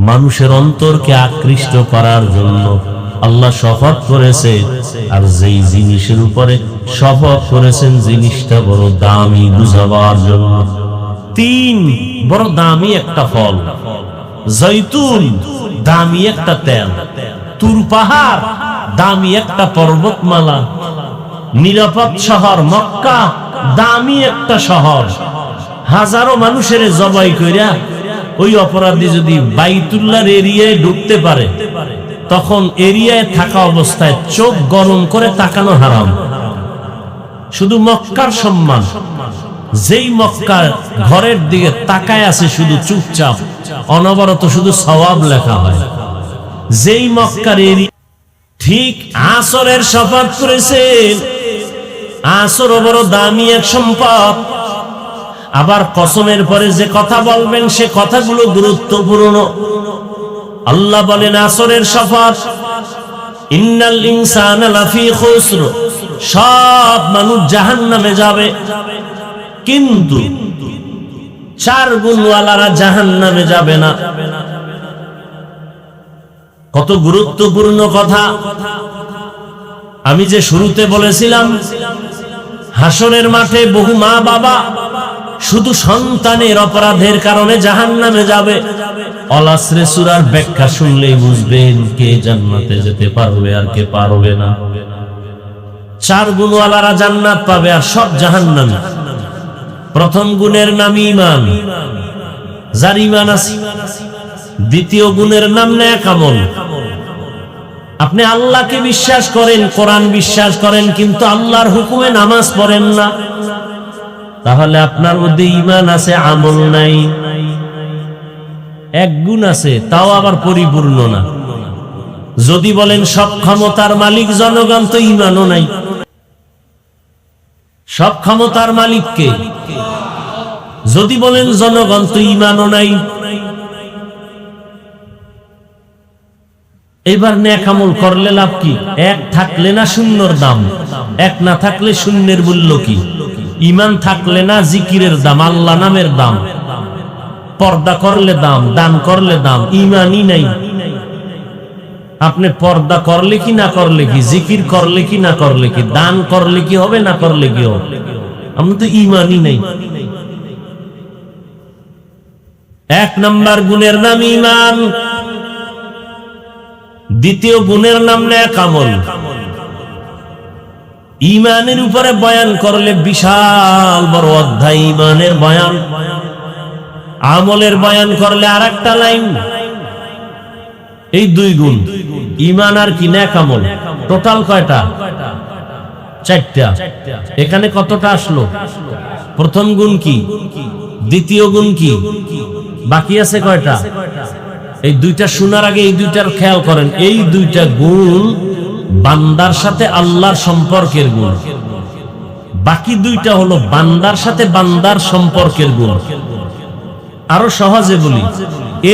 মানুষের অন্তরকে আকৃষ্ট করার জন্য আল্লাহ শপথ করেছে। আর যেই জিনিসের উপরে শপথ করেছেন জিনিসটা বড় দামি বুঝাবার জন্য। 3 বড় দামি একটা ফল, জৈতুন দামি একটা তেল, তুর পাহাড় দামি একটা পর্বতমালা, নিরাপদ শহর মক্কা দামি একটা শহর। হাজারো মানুষের জবাই কইরা ওই অপরাধী যদি বাইতুল্লাহর এরিয়ায় ঢুকতে পারে, তখন এরিয়ায় থাকা অবস্থায় চোখ গরম করে তাকানো হারাম। শুধু মক্কার সম্মান, যেই মক্কার ঘরের দিকে তাকায় আছে শুধু চুপচাপ, অনবরত শুধু সওয়াব লেখা হয়। যেই মক্কার এরিয়া, ঠিক আসরের শপথ করেছেন, আসর বড় দামি এক সম্পদ। আবার কসমের পরে যে কথা বলবেন সে কথাগুলো গুরুত্বপূর্ণ। আল্লাহ বলেন আসরের শপথ, ইন্নাল ইনসানা লাফি খুসর, সব মানুষ জাহান্নামে যাবে, কিন্তু 4 গুণওয়ালারা জাহান্নামে যাবে না। কত গুরুত্বপূর্ণ কথা। আমি যে শুরুতে বলেছিলাম হাসরের মাঠে বহু মা বাবা শুধু সন্তানের অপরাধের কারণে জাহান্নামে যাবে। আল আসরে সূরার ব্যাখ্যা শুনলেই বুঝবেন কে জান্নাতে যেতে পারবে আর কে পারবে না। 4 গুণওয়ালারা জান্নাত পাবে আর সব জাহান্নামী। প্রথম গুণের নাম ঈমান, যার ঈমান আছে। দ্বিতীয় গুণের নাম নেক আমল। আপনি আল্লাহকে বিশ্বাস করেন, কোরআন বিশ্বাস করেন, কিন্তু আল্লাহর হুকুমে নামাজ পড়েন না, তাহলে আপনার মধ্যে ঈমান আছে, আমল নাই। এক গুণ আছে, তাও আবার পরিপূর্ণ না। যদি বলেন সব ক্ষমতার মালিক জনগণ, তো ঈমানও নাই। সব ক্ষমতার মালিক কে? যদি বলেন জনগণ, তো ঈমানও নাই। এবার নেক আমল করলে লাভ কি? এক থাকলে না শূন্যর দাম, এক না থাকলে শূন্যের মূল্য কি? ঈমান থাকলে না জিকিরের দাম, আল্লাহ নামের দাম। পর্দা করলে দাম, দান করলে দাম, ঈমানই নাই। আপনি পর্দা করলে কি না করলে কি, জিকির করলে কি না করলে কি, দান করলে কি হবে না করলে কি হবে, আমরা তো ঈমানই নাই। 1 নম্বর গুণের নাম ঈমান, দ্বিতীয় গুণের নাম নেক আমল। ঈমানের উপরে বয়ান করলে বিশাল বড় অধ্যায় ঈমানের বয়ান, আমলের বয়ান করলে আরেকটা লাইন। এই 2 গুণ, ঈমান আর কি নেক আমল, টোটাল কয়টা? 4টা। এখানে কতটা আসলো? প্রথম গুণ কি, দ্বিতীয় গুণ কি, বাকি আছে কয়টা? এই 2টা শোনার আগে এই 2টার খেয়াল করেন। এই 2টা গুণ বান্দার সাথে আল্লাহর সম্পর্কের গুণ, বাকি 2টা হলো বান্দার সাথে বান্দার সম্পর্কের গুণ। আরো সহজে বলি,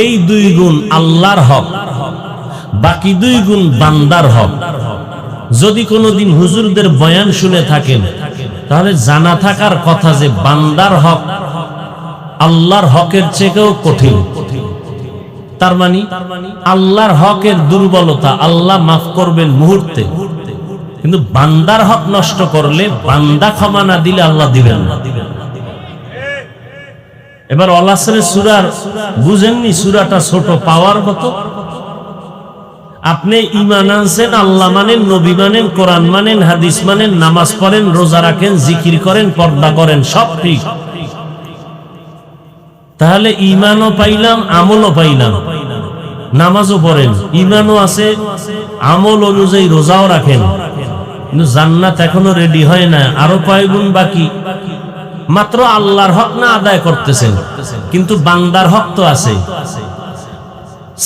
এই 2 গুণ আল্লাহর হক, বাকি 2 গুণ বান্দার হক। যদি কোনোদিন হুজুরদের বয়ান শুনে থাকেন, তাহলে জানা থাকার কথা যে বান্দার হক আল্লাহর হকের চেয়েও কঠিন। তার মানে আল্লাহর হকের দুর্বলতা আল্লাহ মাফ করবেন মুহূর্তে, কিন্তু বান্দার হক নষ্ট করলে, বান্দা ক্ষমা না দিলে আল্লাহ দিবেন না। এবার আল আসরের সূরার বুঝেননি, সূরাটা ছোট, পাওয়ার কত? আপনি ঈমান আনছেন, আল্লাহ মানেন, নবী মানেন, কোরআন মানেন, হাদিস মানেন, নামাজ পড়েন, রোজা রাখেন, জিকির করেন, পর্দা করেন, সব ঠিক। তাহলে ঈমানও পাইলাম, আমলও পাইলাম। নামাজও পড়েন, ঈমানও আছে, আমল অনুযায়ী রোজাও রাখেন, কিন্তু জান্নাত এখনো রেডি হয় না, আরো কয় গুণ বাকি। মাত্র আল্লাহর হক না আদায় করতেছেন, কিন্তু বান্দার হক তো আছে।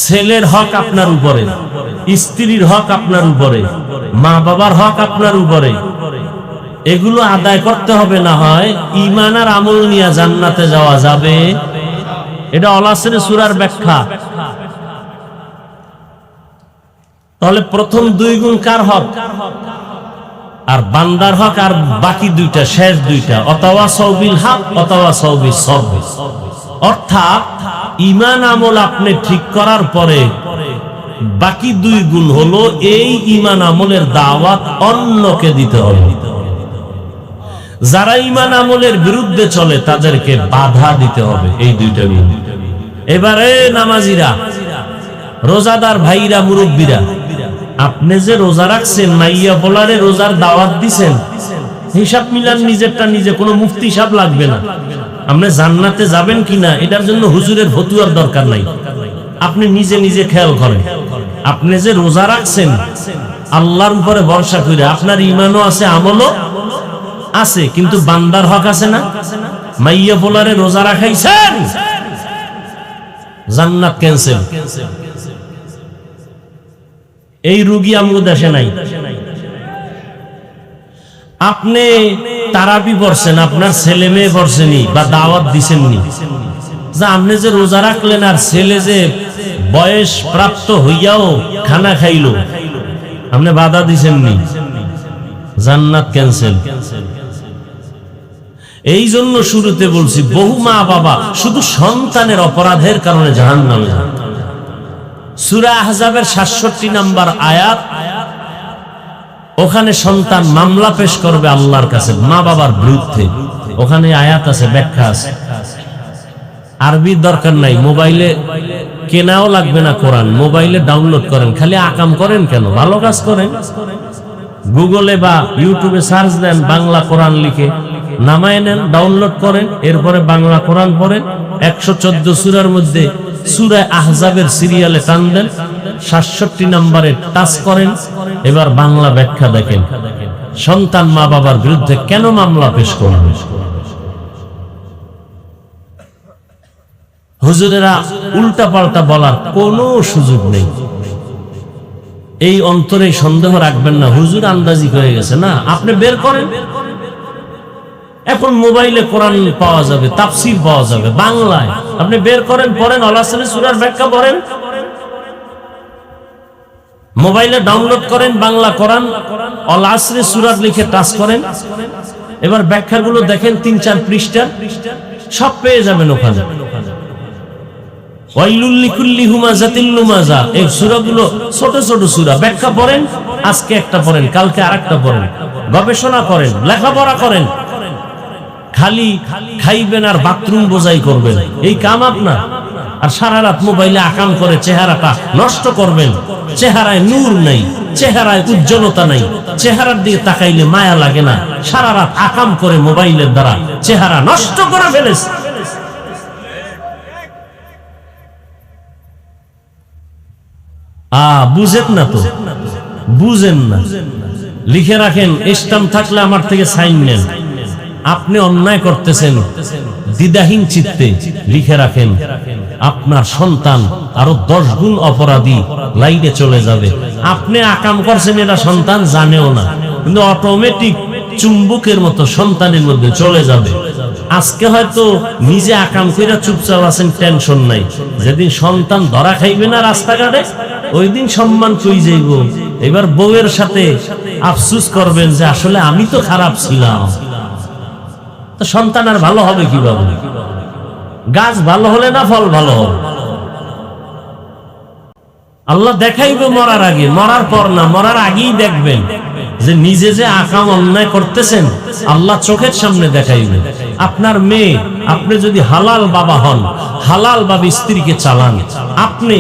ছেলের হক আপনার উপরে, স্ত্রীর হক আপনার উপরে, মা বাবার হক আপনার উপরে। এগুলো আদায় করতে হবে, না হয় ঈমান আর আমল নিয়ে জান্নাতে যাওয়া যাবে। এটা আল আসরের সূরার ব্যাখ্যা। তাহলে প্রথম 2 গুণ কার হক? আর বান্দার হক, আর বাকি 2টা, শেষ 2টা, অতাওয়াসাউ বিল হক, অতাওয়াসাউ বিস সবর। অর্থাৎ ঈমান আমল আপনি ঠিক করার পরে বাকি 2 গুণ হলো, এই ঈমান আমলের দাওয়াত অন্যকে দিতে হবে। যারা ঈমান আমলের বিরুদ্ধে চলে তাদেরকে বাধা দিতে হবে, এই 2টা গুণ। এবারে নামাজিরা, রোজাদার ভাইরা, মুরব্বীরা, আপনি যে রোজা রাখছেন, মাইয়া পোলারে রোজার দাওয়াত দিছেন, হিসাব মিলান নিজেরটা নিজে, কোনো মুফতি হিসাব লাগবে না। আপনি জান্নাতে যাবেন কিনা এটার জন্য হুজুরের ফতুয়ার দরকার নাই, আপনি নিজে নিজে খেয়াল করেন। আপনি যে রোজা রাখছেন আল্লাহর উপরে ভরসা করে, আপনার ঈমানও আছে, আমলও আছে, কিন্তু বান্দার হক আছে না? মাইয়া পোলারে রোজা রাখাইছেন, জান্নাত ক্যান্সেল। এই রোগী আমগো দেশে নাই। আপনি তারাবি পড়ছেন, আপনার ছেলে মেয়ে পড়ছেনি বা দাওয়াত দিছেননি, যে আপনি যে রোজা রাখলেন আর ছেলে যে বয়স প্রাপ্ত হইয়াও খানা খাইলো, আপনি বাধা দিছেননি, জান্নাত ক্যান্সেল। এই জন্য শুরুতে বলছি, বহু মা বাবা শুধু সন্তানের অপরাধের কারণে জাহান্নামে যান। সূরা আহজাবের ৬৭ নম্বর আয়াত, ওখানে সন্তান মামলা পেশ করবে আল্লাহর কাছে মা বাবার বিরুদ্ধে। ওখানে আয়াত আছে, ব্যাখ্যা আছে। আরবির দরকার নাই, মোবাইলে কেনাও লাগবে না কোরআন, মোবাইলে ডাউনলোড করেন। খালি আকাম করেন কেন? ভালো কাজ করেন। গুগলে বা ইউটিউবে সার্চ দেন, বাংলা কোরআন লিখে নামায় নেন, ডাউনলোড করেন, এরপরে বাংলা কোরআন পড়েন। 114 সূরার মধ্যে সূরা আহজাবের সিরিয়ালে টান দেন, 67 নম্বরে টাচ করেন, এবার বাংলা ব্যাখ্যা দেখেন। সন্তান মা বাবার বিরুদ্ধে কেন মামলা পেশ করবে? হুজুরেরা উল্টা পাল্টা বলার কোনো সুযোগ নেই। এই অন্তরে সন্দেহ রাখবেন না হুজুর আন্দাজি হয়ে গেছে, না, আপনি বের করেন। এখন মোবাইলে কোরআন পাওয়া যাবে, তাফসীর পাওয়া যাবে বাংলায়, আপনি বের করেন, পড়েন, আল আসরের সূরার ব্যাখ্যা পড়েন। মোবাইলে ডাউনলোড করেন বাংলা কোরআন, আল আসরের সূরা লিখে টাচ করেন, এবার ব্যাখ্যাগুলো দেখেন, 3-4 পৃষ্ঠা সব পেয়ে যাবেন ওখানে। ওয়াইলুল লিকুল্লি হুমাযাতিল লুমাযা, এই সূরাগুলো ছোট ছোট সূরা, ব্যাখ্যা পড়েন, আজকে একটা পড়েন, কালকে আরেকটা পড়েন, গবেষণা করেন, লেখাপড়া করেন। খালি খাইবেন আর বাথরুম বোঝাই করবেন, এই কাম আপনার। আর সারা রাত মোবাইলে আকাম করে চেহারাটা নষ্ট করবেন। চেহারায় নূর নাই, চেহারায় উজ্জ্বলতা নাই, চেহারার দিকে তাকাইলে মায়া লাগে না। সারা রাত আকাম করে মোবাইলের দ্বারা চেহারা নষ্ট করে ফেলেছে। বুঝেন না তো, বুঝেন না। লিখে রাখেন, স্ট্যাম্প থাকলে আমার থেকে সাইন নেন। আপনি অন্যায় করতেছেন, দ্বিধাহীন চিত্তে লিখে রাখেন। আপনার সন্তান আরো 10 গুণ অপরাধী লাইনে চলে যাবে। আপনি আকাম করছেন এটা সন্তান জানেও না, কিন্তু অটোমেটিক চুম্বকের মতো সন্তানের মধ্যে চলে যাবে। আজকে হয়তো নিজে আকাম কইরা চুপচাপ আছেন, টেনশন নাই। যেদিন সন্তান ধরা খাইবে না রাস্তাঘাটে, ওই দিন সম্মান কই যাইব। এবার বউয়ের সাথে আফসোস করবেন যে আসলে আমি তো খারাপ ছিলাম। তো সন্তান আর ভালো হবে কিভাবে? গাছ ভালো হলে না ফল ভালো হবে? আল্লাহ দেখাইবে মরার আগে, মরার পর না, মরার আগেই দেখবেন যে নিজে যে আকাম অন্যায় করতেছেন, আল্লাহ চোখের সামনে দেখাইবে। আপনার মেয়ে, আপনি যদি হালাল বাবা হন, হালাল ভাবে স্ত্রীকে চালান, আপনি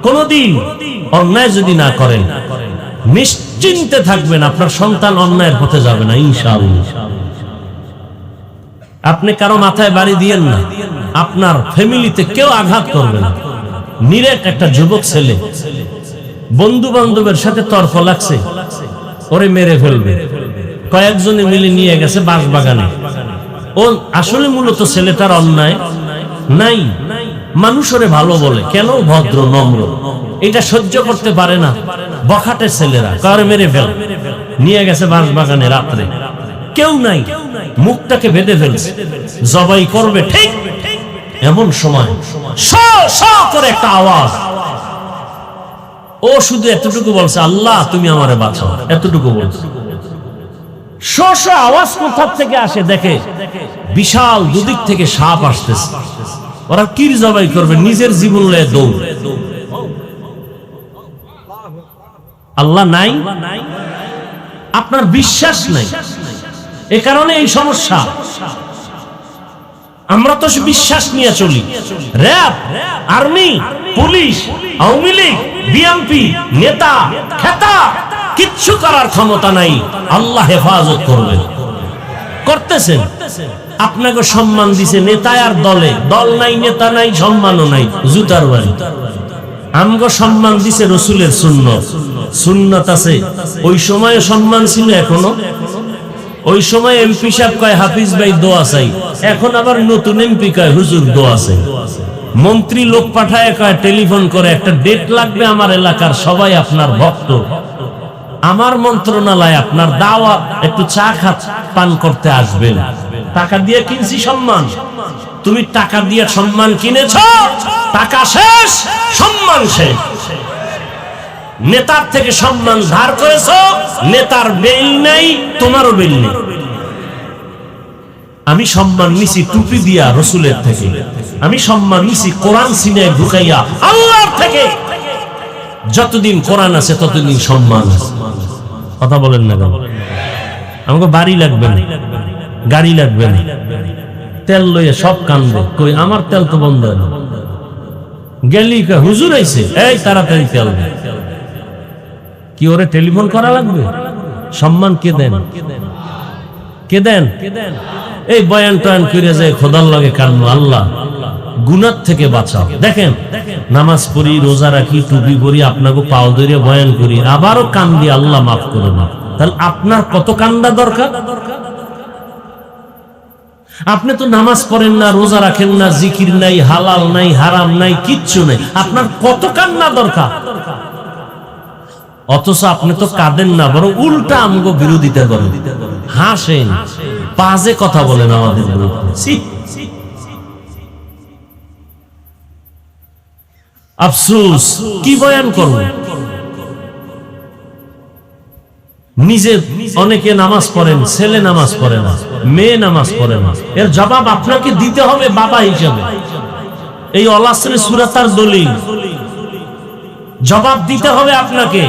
কোনদিন অন্যায় যদি না করেন, নিশ্চিন্তে থাকবেন আপনার সন্তান অন্যায়ের পথে যাবে না ইনশাআল্লাহ। আপনি কারো মাথায় বাড়ি দিয়েন না, আপনার ফ্যামিলিতে কেউ আঘাত করবে না। নিরেট একটা যুবক ছেলে, বন্ধু বান্ধবের সাথে তর্ক লাগছে, ওরে মেরে ফেলবে, কয়েকজনে মিলে নিয়ে গেছে বাঁশবাগানে। ও আসলে মূলত ছেলেটার অন্যায় নাই, মানুষ ওরে ভালো বলে, কেন ভদ্র নম্র, এটা সহ্য করতে পারে না বখাটের ছেলেরা, কারে মেরে ফেল। নিয়ে গেছে বাঁশবাগানে রাত্রে, কেউ নাই, মুখটাকে বেঁধে ফেলছে, জবাই করবে ঠিক এমন সময় করে একটা আওয়াজ। ও শুধু এতটুকু বলছে, আল্লাহ তুমি আমারে বাঁচাও, এতটুকু বলছে। আওয়াজ কোথা থেকে আসে দেখে, বিশাল দুদিক থেকে সাপ আসতেছে। ওরা কির জবাই করবে, নিজের জীবন লয়ে দৌড়। আল্লাহ নাই, আপনার বিশ্বাস নাই, এ কারণে এই সমস্যা। আমরা তো বিশ্বাস নিয়ে চলি। RAB, army, police, Awami League, BNP, নেতা খেতা কিচ্ছু করার ক্ষমতা নাই। আল্লাহ হেফাজত করবে, করতেছেন। আপনাকে সম্মান দিছে নেতা আর দলে, দল নাই, নেতা নাই, সম্মানও নাই, জুতার বাড়ি। আমগো সম্মান দিছে রসুলের সুন্নত, সুন্নত আছে। ওই সময়ে সম্মান ছিল, এখনো। ওই সময় এমপি সাহেব কয় হাফিজ ভাই দোয়া চাই, এখন আবার নতুন এমপি কয় হুজুর দোয়া চাই। মন্ত্রী লোক পাঠায় কয়, টেলিফোন করে, একটা ডেট লাগবে আমার এলাকার, সবাই আপনার ভক্ত, আমার মন্ত্রণালয় আপনার দাওয়াত, একটু চা পান করতে আসবেন। টাকা দিয়ে কিনছি সম্মান। তুমি টাকা দিয়ে সম্মান কিনেছ, টাকা শেষ, সম্মান শেষ। নেতার থেকে সম্মান ধার করেছ, নেতার বেল নাই, তোমারও বেল নেই। আমি সম্মান নিছি টুপি দিয়া রসুলের থেকে, আমি সম্মান নিছি কোরআন সিনায় ঢুকাইয়া আল্লাহর থেকে। যতদিন কোরআন আছে ততদিন সম্মান আছে। কথা বলেন না কেন? আমাকে বাড়ি লাগবে না, গাড়ি লাগবে না, তেল লইয়া সব কান্দে, কই আমার তেল তো বন্ধ হয় না। গেলি হুজুর আইছে, এই তাড়াতাড়ি তেল দে। কি ওরে টেলিফোন করা লাগবে? সম্মান কে দেন? কে দেন? এই বয়ান টয়ান করে যায় খোদার লাগে কান্না, আল্লাহ গুনাহ থেকে বাঁচাও। দেখেন নামাজ পড়ি, রোজা রাখি, টুপি পরি, আপনাকে পাও ধরে বয়ান করি, আবারও কান্দি আল্লাহ মাফ করে না। তাহলে আপনার কত কান্দা দরকার? আপনি তো নামাজ পড়েন না, রোজা রাখেন না, জিকির নাই, হালাল নাই, হারাম নাই, কিচ্ছু নাই, আপনার কত কান্না দরকার? অথচ আপনি তো কাঁদেন না, বরং উল্টা আমগো বিরোধিতা করেন, হাসেন, বাজে কথা বলেন আমাদের বিরুদ্ধে। আফসোস, কি বয়ান করব? নিজে অনেকে নামাজ পড়েন, ছেলে নামাজ পড়ে না, মেয়ে নামাজ পড়ে না, এর জবাব আপনাকে দিতে হবে বাবা হিসেবে। এই অলাসরে সূরাতার দলিল, জবাব দিতে হবে আপনাকে।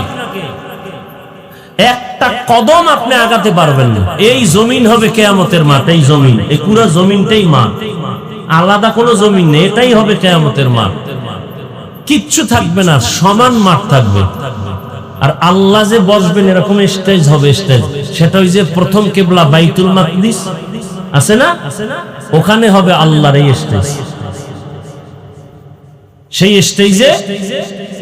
একটা কদম আপনি আগাতে পারবেন না, এই জমিন হবে কিয়ামতের মাঠ। এই জমিন, এই পুরো জমিনটাই মাঠ, আলাদা কোনো জমিন নেই, এটাই হবে কিয়ামতের মাঠ। কিচ্ছু থাকবে না, সমান মাঠ থাকবে। আর আল্লাহ যে বসবেন এরকম স্টেজ হবে, স্টেজ, সেটা ওই যে প্রথম কিবলা বাইতুল মাকদিস আছে না, ওখানে হবে আল্লাহর এই স্টেজ। সেই স্টেজে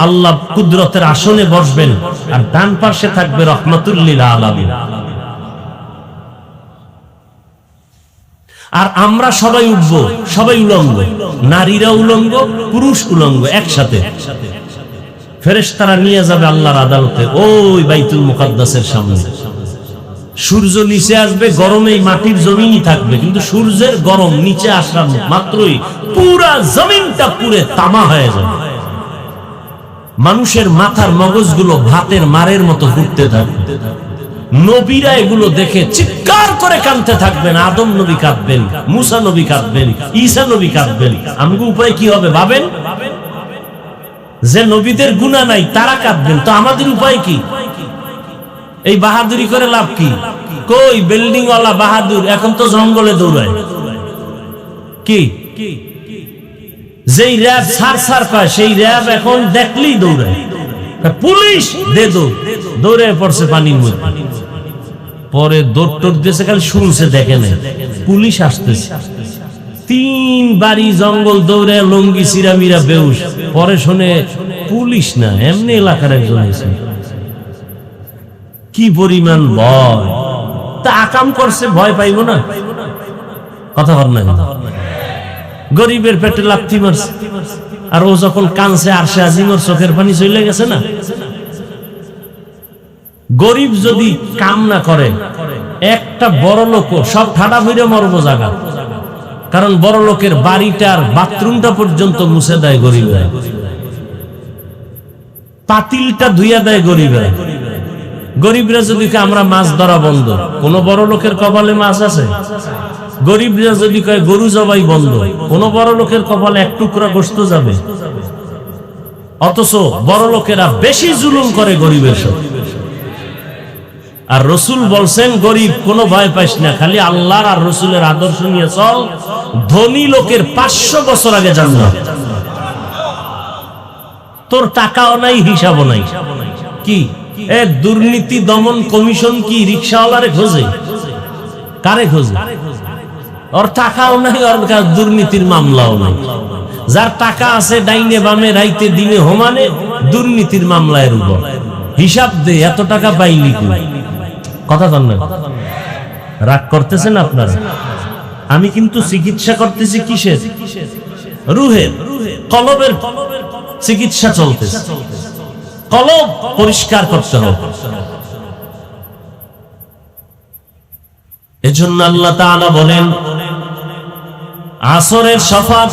আল্লাহ কুদরতের আসনে বসবেন, আর ডান পাশে থাকবে রহমাতুল লিল আলামিন। আর আমরা সবাই উঠবো, সবাই উলঙ্গ, নারীরা উলঙ্গ, পুরুষ উলঙ্গ, একসাথে ফেরেশতারা নিয়ে যাবে আল্লাহর আদালতে ওই বাইতুল মুকাদ্দাসের সামনে। সূর্য নিচে আসবে, গরমে মাটির জমিনই থাকবে, কিন্তু সূর্যের গরম নিচে আসার মাত্রই পুরা জমিনটা পুরে তামা হয়ে যাবে। মানুষের মাথার মগজগুলো ভাতের মারের মতো ঘুরতে থাকবে। নবীরা এগুলো দেখে চিৎকার করে কাঁদতে থাকবেন। আদম নবী কাঁদবেন, মুসা নবী কাঁদবেন, ঈসা নবী কাঁদবেন। আমাদের উপায় কি হবে ভাবেন? যে নবীদের গুনাহ নাই তারা কাঁদবেন, তো আমাদের উপায় কি? এই বাহাদুরি করে লাভ কি? কই বিল্ডিং ওয়ালা বাহাদুর এখন তো জঙ্গলে দৌড়ায়। কি যেই র‍্যাব সার পায়, সেই র‍্যাব এখন দেখলেই দৌড়ায়। পুলিশ দে দৌড়ে পড়ছে পানির মধ্যে, পরে দৌড় টোড় দিয়েছে, খালি শুনছে, দেখে না পুলিশ আসতেছে। 3 বাড়ি জঙ্গল দৌড়ে লঙ্গি সিরামিরা বেউস, পরে শুনে পুলিশ না, এমনি এলাকার একজন আছে। কি পরিমাণ ভয়! তা আকাম করছে, ভয় পাইব না? কথা বল না, গরিবের পেটে লাথি মারছে, আর ও যখন কানছে আরশে আজিমের চোখের পানি চলে গেছে না। গরিব যদি কাম না করে, একটা বড় লোক সব ঠাডা ফিরে মরবো জায়গা, কারণ বড় লোকের বাড়িটার বাথরুমটা পর্যন্ত মুছে দেয় গরিবরা, পাতিলটা ধুইয়া দেয় গরিবরা। গরিবরা যদি আমরা মাছ ধরা বন্ধ, কোন বড় লোকের কপালে মাছ আছে? গরিবরা যদি কয় গরু জবাই বন্ধ, কোন বড় লোকের কপালে এক টুকরা গোশত যাবে? অথচ বড় লোকেরা বেশি জুলুম করে গরিবের সাথে। আর রাসূল বলছেন, গরিব কোনো ভয় পাইস না, খালি আল্লাহর আর রাসূলের আদর্শ নিয়ে চল, ধনী লোকের 500 বছর আগে জান্নাত। তোর টাকাও নাই, হিসাবও নাই। কি এ দুর্নীতি দমন কমিশন কি রিকশাওয়ালারে খোঁজে? কারে খোঁজে? ওর টাকাও নাই, ওর দুর্নীতির মামলাও নাই। যার টাকা আছে ডাইনে বামে রাইতে দিনে হোমানে দুর্নীতির মামলার উপর হিসাব দে, এত টাকা পাইলি কি? কথা বল না, রাগ করতেছেন আপনারা? আমি কিন্তু চিকিৎসা করতেছি কিসের? রুহের, কলবের চিকিৎসা চলতেছে। কলব পরিষ্কার করতে হবে। এজন্য আল্লাহ তাআলা বলেন, আসরের শফাত,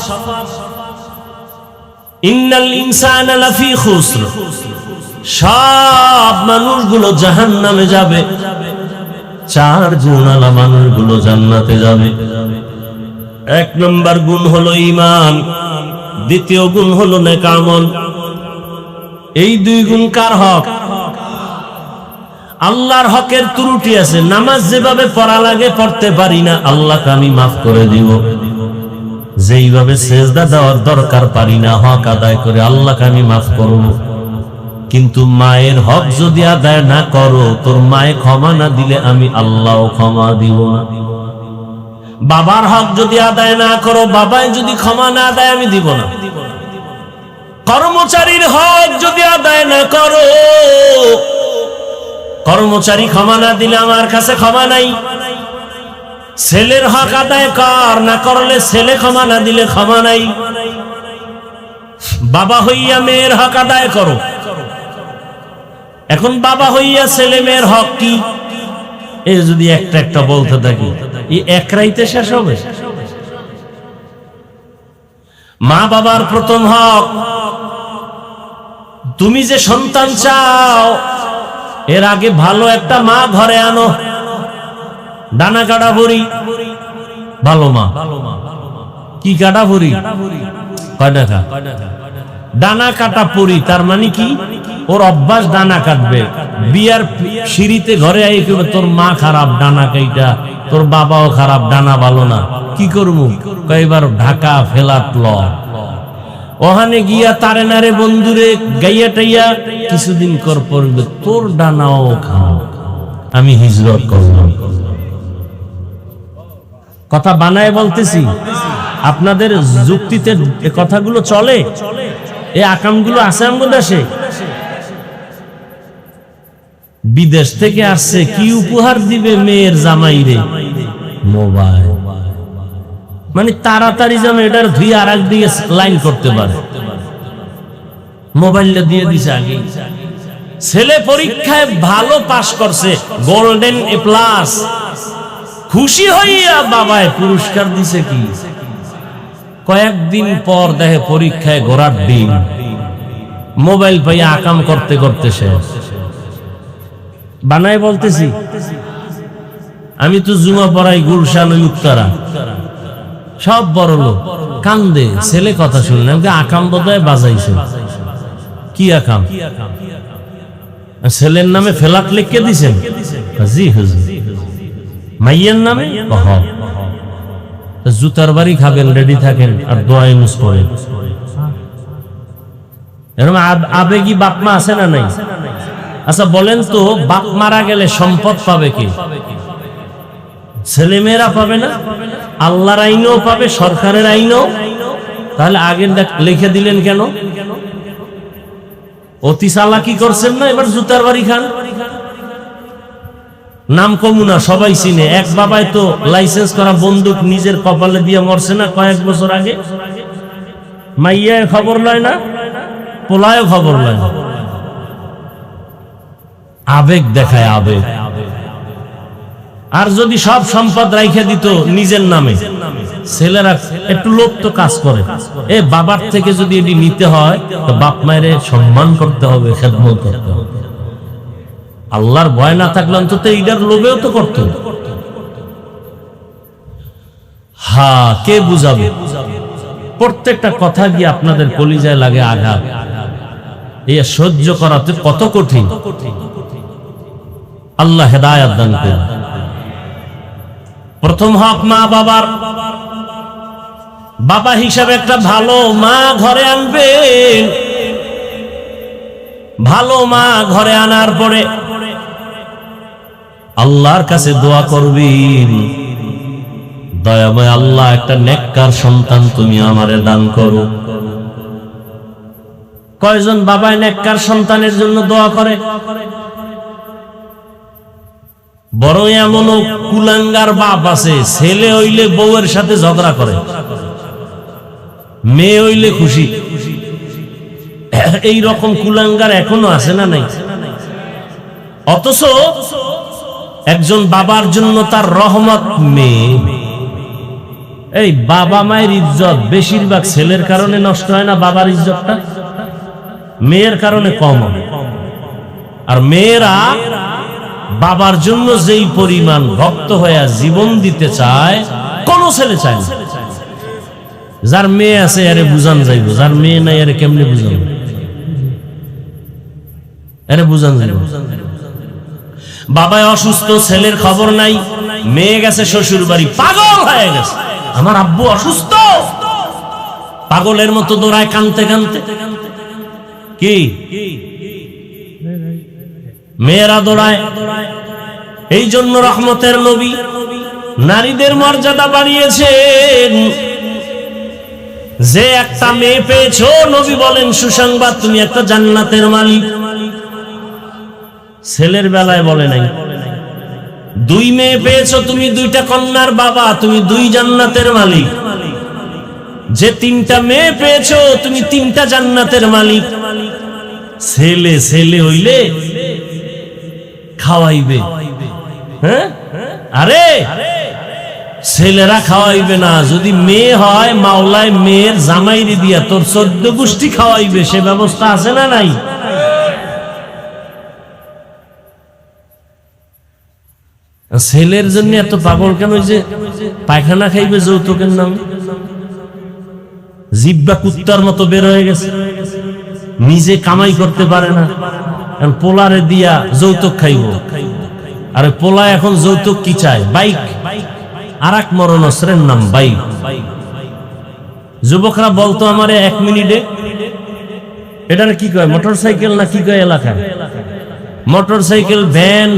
ইন্নাল ইনসানা লাফি খুসর, সব মানুষগুলো জাহান্নামে যাবে, 4 গুণওয়ালা মানুষগুলো জান্নাতে যাবে। 1 নম্বর গুণ হলো ঈমান, দ্বিতীয় গুণ হলো নেক আমল। এই 2 গুণ কার হক? আল্লাহর হকের ত্রুটি আছে, নামাজ যেভাবে পড়া লাগে পড়তে পারি না, আল্লাহকে আমি মাফ করে দিব। যেইভাবে সেজদা দেওয়ার দরকার পারি না, হক আদায় করে আল্লাহকে আমি মাফ করব। কিন্তু মায়ের হক যদি আদায় না করো, তোর মায়ে ক্ষমা না দিলে আমি আল্লাহও ক্ষমা দিব না। বাবার হক যদি আদায় না করো, বাবাই যদি ক্ষমা না দেয় আমি দিব না। কর্মচারীর হক যদি আদায় না করো, কর্মচারী ক্ষমা না দিলে আমার কাছে ক্ষমা নাই। ছেলের হক আদায় কর, না করলে ছেলে ক্ষমা না দিলে ক্ষমা নাই। বাবা হইয়া মেয়ের হক আদায় করো। এখন বাবা হইয়া ছেলে মেয়ের হক কি, এই যদি একটা একটা বলতে থাকি, এই এক রাইতে শেষ হবে? মা বাবার প্রথম হক, তুমি যে সন্তান চাও এর আগে ভালো একটা মা ঘরে আনো, ডানা কাটা ভরি ভালো মা। কি কাটা ভরি? কয় টাকা? ডানা কাটা পরি। তার মানে কি? ওর অভ্যাস ডানা কাটবে। বিয়ার সিঁড়িতে ঘরে আই তোর মা খারাপ ডানা কাইটা, তোর বাবাও খারাপ ডানা ভালো না, কি করবো? কয়েকবার ঢাকা ফেলাট ল, ওখানে গিয়া তারে নারে বন্ধুরে গাইয়া টাইয়া কিছুদিন কর পড়বে তোর ডানাও খাও, আমি হিজরত করলাম। কথা বানায় বলতেছি, আপনাদের যুক্তিতে কথাগুলো চলে? এই আকামগুলো আছে আমাদের দেশে? বিদেশ থেকে আসছে, কি উপহার দিবে মেয়ের জামাইরে? মোবাইল। মানে তাড়াতাড়ি যেন এটার ধুই আর এক দিকে লাইন করতে পারে, মোবাইলটা দিয়ে দিছে আগে। ছেলে পরীক্ষায় ভালো পাশ করছে, গোল্ডেন এ প্লাস, খুশি হইয়া বাবায় পুরস্কার দিছে। কি কয়েকদিন পর দেখে পরীক্ষায় ঘোড়ার ডিম, মোবাইল পাইয়া আকাম করতে করতে শেষ। বানায় বলতেছি, আমি তো জুমা পড়াই গুলশান উত্তরা, সব বড় লোক কান্দে ছেলে কথা শুনলে, আকাম বোধহয় বাজাইছে। কি আকাম? ছেলের নামে ফেলাট লিখে দিছেন? জি হুজুর। মাইয়ের নামে? জুতার বাড়ি খাবেন, রেডি থাকেন আর দোয়া ইউজ করেন। এরকম আবেগী বাপ মা আছে না নাই? আচ্ছা বলেন তো, বাপ মারা গেলে সম্পদ পাবে কি? ছেলে মেয়েরা পাবে না? আল্লাহর আইনও পাবে, সরকারের আইনও। তাহলে আগে লিখে দিলেন কেন? অতি চালাকি করছেন না? এবার জুতার বাড়ি খান। নাম কমুনা সবাই চিনে, এক বাবাই তো লাইসেন্স করা বন্দুক নিজের কপালে দিয়ে মরছে না কয়েক বছর আগে। মাইয়া খবর লয় না, পোলায়ও খবর লয় না। আবেগ দেখায়, আবেগ। আর যদি সব সম্পদ রাইখে দিত নিজের নামে, ছেলেরা একটু লোক তো কাজ করে, এ বাবার থেকে যদি এটি নিতে হয় তো বাপ মায়ের সম্মান করতে হবে, খেদমত করতে হবে। আল্লাহর ভয় না থাকলে অন্তত এইটার লোভেও তো করতো। হ্যাঁ, কে বুঝাবে? প্রত্যেকটা কথা গিয়ে আপনাদের কলিজায় লাগে আঘাত। এই সহ্য করাতে কত কঠিন। আল্লাহ হেদায়েত দান করুন। প্রথম হক মা বাবার। বাবা হিসাবে একটা ভালো মা ঘরে আনবেন। ভালো মা ঘরে আনার পরে আল্লাহর কাছে দোয়া করবেন, দয়াময় আল্লাহ একটা নেককার সন্তান তুমি আমারে দান করো। কয়জন বাবায় নেককার সন্তানের জন্য দোয়া করে? বড় এমনও কুলাঙ্গার বাপ আছে, ছেলে হইলে বউয়ের সাথে ঝগড়া করে, মেয়ে হইলে খুশি। এই রকম কুলাঙ্গার এখনো আছে না নাই? অথচ একজন বাবার জন্য তার রহমত মেয়ে। এই বাবা মায়ের ইজ্জত বেশিরভাগ ছেলের কারণে নষ্ট হয় না, বাবার ইজ্জতটা মেয়ের কারণে কম হয়। আর মেয়েরা বাবার জন্য যেই পরিমাণ ভক্ত হয়ে জীবন দিতে চায়, কোন ছেলে চায় না। যার মেয়ে আছে আরে বুঝান যাইব, যার মেয়ে নাই আরে কেমনে বুঝান? আরে বুঝান যাইব। বাবা অসুস্থ, ছেলের খবর নাই, মেয়ে গেছে শ্বশুর বাড়ি, পাগল হয়ে গেছে, আমার আব্বু অসুস্থ, পাগলের মতো দৌড়ায় কানতে কানতে। কি মেয়েরা দৌড়ায়। এই জন্য রহমতের নবী নারীদের মর্যাদা বাড়িয়েছেন। যে একটা মেয়ে পেয়েছো, নবী বলেন সুসংবাদ, তুমি একটা জান্নাতের মালিক। ছেলের বেলায় বলে নাই। 2 মেয়ে পেয়েছো, তুমি 2টা কন্যার বাবা, তুমি 2 জান্নাতের মালিক। যে 3টা মেয়ে পেয়েছো, তুমি 3টা জান্নাতের মালিক। ছেলে ছেলে হইলে খাওয়াইবে, হ্যাঁ? আরে ছেলেরা খাওয়াইবে না, যদি মেয়ে হয় মাওলায় মেয়ের জামাইরে দিয়া তোর 14 গোষ্ঠী খাওয়াইবে, সে ব্যবস্থা আছে না নাই? ছেলের জন্য এত পাগল কেন? যে পায়খানা খাইবে যৌতুকের নামে, জিব্বা কুত্তার মতো বের হয়ে গেছে, নিজে কামাই করতে পারে না, পোলারে দিয়া যৌতুক খাইব। আরে পোলা এখন যৌতুক কি চায়? বাইক। আর এক মরণ অস্ত্রের নাম বাইক। যুবকরা বলতো আমারে 1 মিনিটে, এটা কি কয়, মোটরসাইকেল না কি কয় এলাকায়? মোটরসাইকেল, ভ্যান,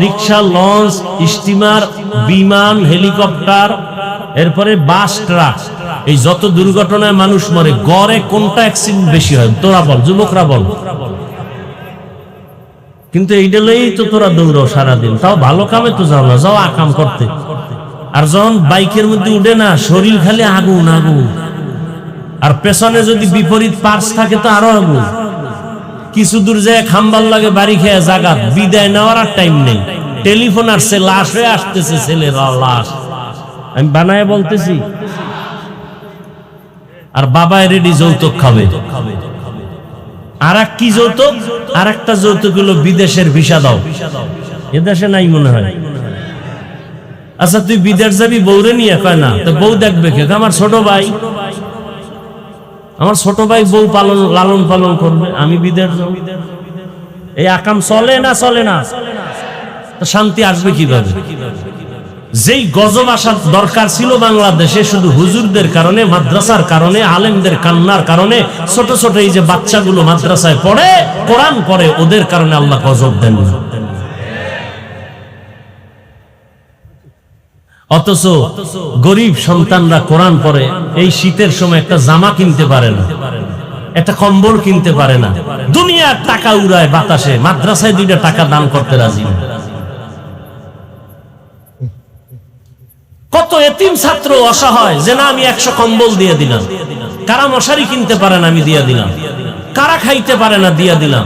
রিক্সা, লঞ্চ, স্টিমার, বিমান, হেলিকপ্টার, এরপরে বাস, ট্রাক, এই যত দুর্ঘটনায় মানুষ মরে, গড়ে কোনটা অ্যাক্সিডেন্ট বেশি হয়? তোরা বল, যুবকরা বল। কিন্তু এইটা লইই তো তোরা দৌড়ো সারাদিন, তাও ভালো কামে তো যাও না, যাও আকাম করতে। আর যখন বাইকের মধ্যে উঠে না, শরীর খালি আগুন আগুন, আর পেছনে যদি বিপরীত পার্স থাকে তো আরো আগুন। কিছু দূর যায় খাম্বার লাগে, বাড়ি খেয়ে জাগাত, বিদায় নেওয়ার আর টাইম নেই। টেলিফোন আসছে, লাশ হয়ে আসতেছে, ছেলের লাশ, আমি বানায় বলতেছি। আর বাবা রেডি যৌতুক খাবে। আর এক কি যৌতুক? আর একটা যৌতুক হলো বিদেশের ভিসা দাও। এদেশে নাই মনে হয়। আচ্ছা তুই বিদেশ যাবি, বউরে নিয়ে? কয় না। তো বউ দেখবে কে? আমার ছোট ভাই, আমার ছোট ভাই বউ লালন পালন করবে, আমি বিদেশ যাব। এই আকাম চলে না, চলে না। তো শান্তি আসবে কিভাবে? যেই গজব আসার দরকার ছিল বাংলাদেশে, শুধু হুজুরদের কারণে, মাদ্রাসার কারণে, আলেমদের কান্নার কারণে, ছোট ছোট এই যে বাচ্চাগুলো মাদ্রাসায় পড়ে, কোরআন পড়ে, ওদের কারণে আল্লাহ গজব দেন। অথচ গরিব সন্তানরা কোরআন পড়ে, এই শীতের সময় একটা জামা কিনতে পারে না, একটা কম্বল কিনতে পারে না, দুনিয়ার টাকা উড়ায় বাতাসে, মাদ্রাসায় 2টা টাকা দান করতে রাজি না। কত এতিম ছাত্র অসহায়, যে না আমি 100 কম্বল দিয়ে দিলাম। কারা মশারি কিনতে পারে না, আমি দিয়ে দিলাম। কারা খাইতে পারে না, দিয়ে দিলাম।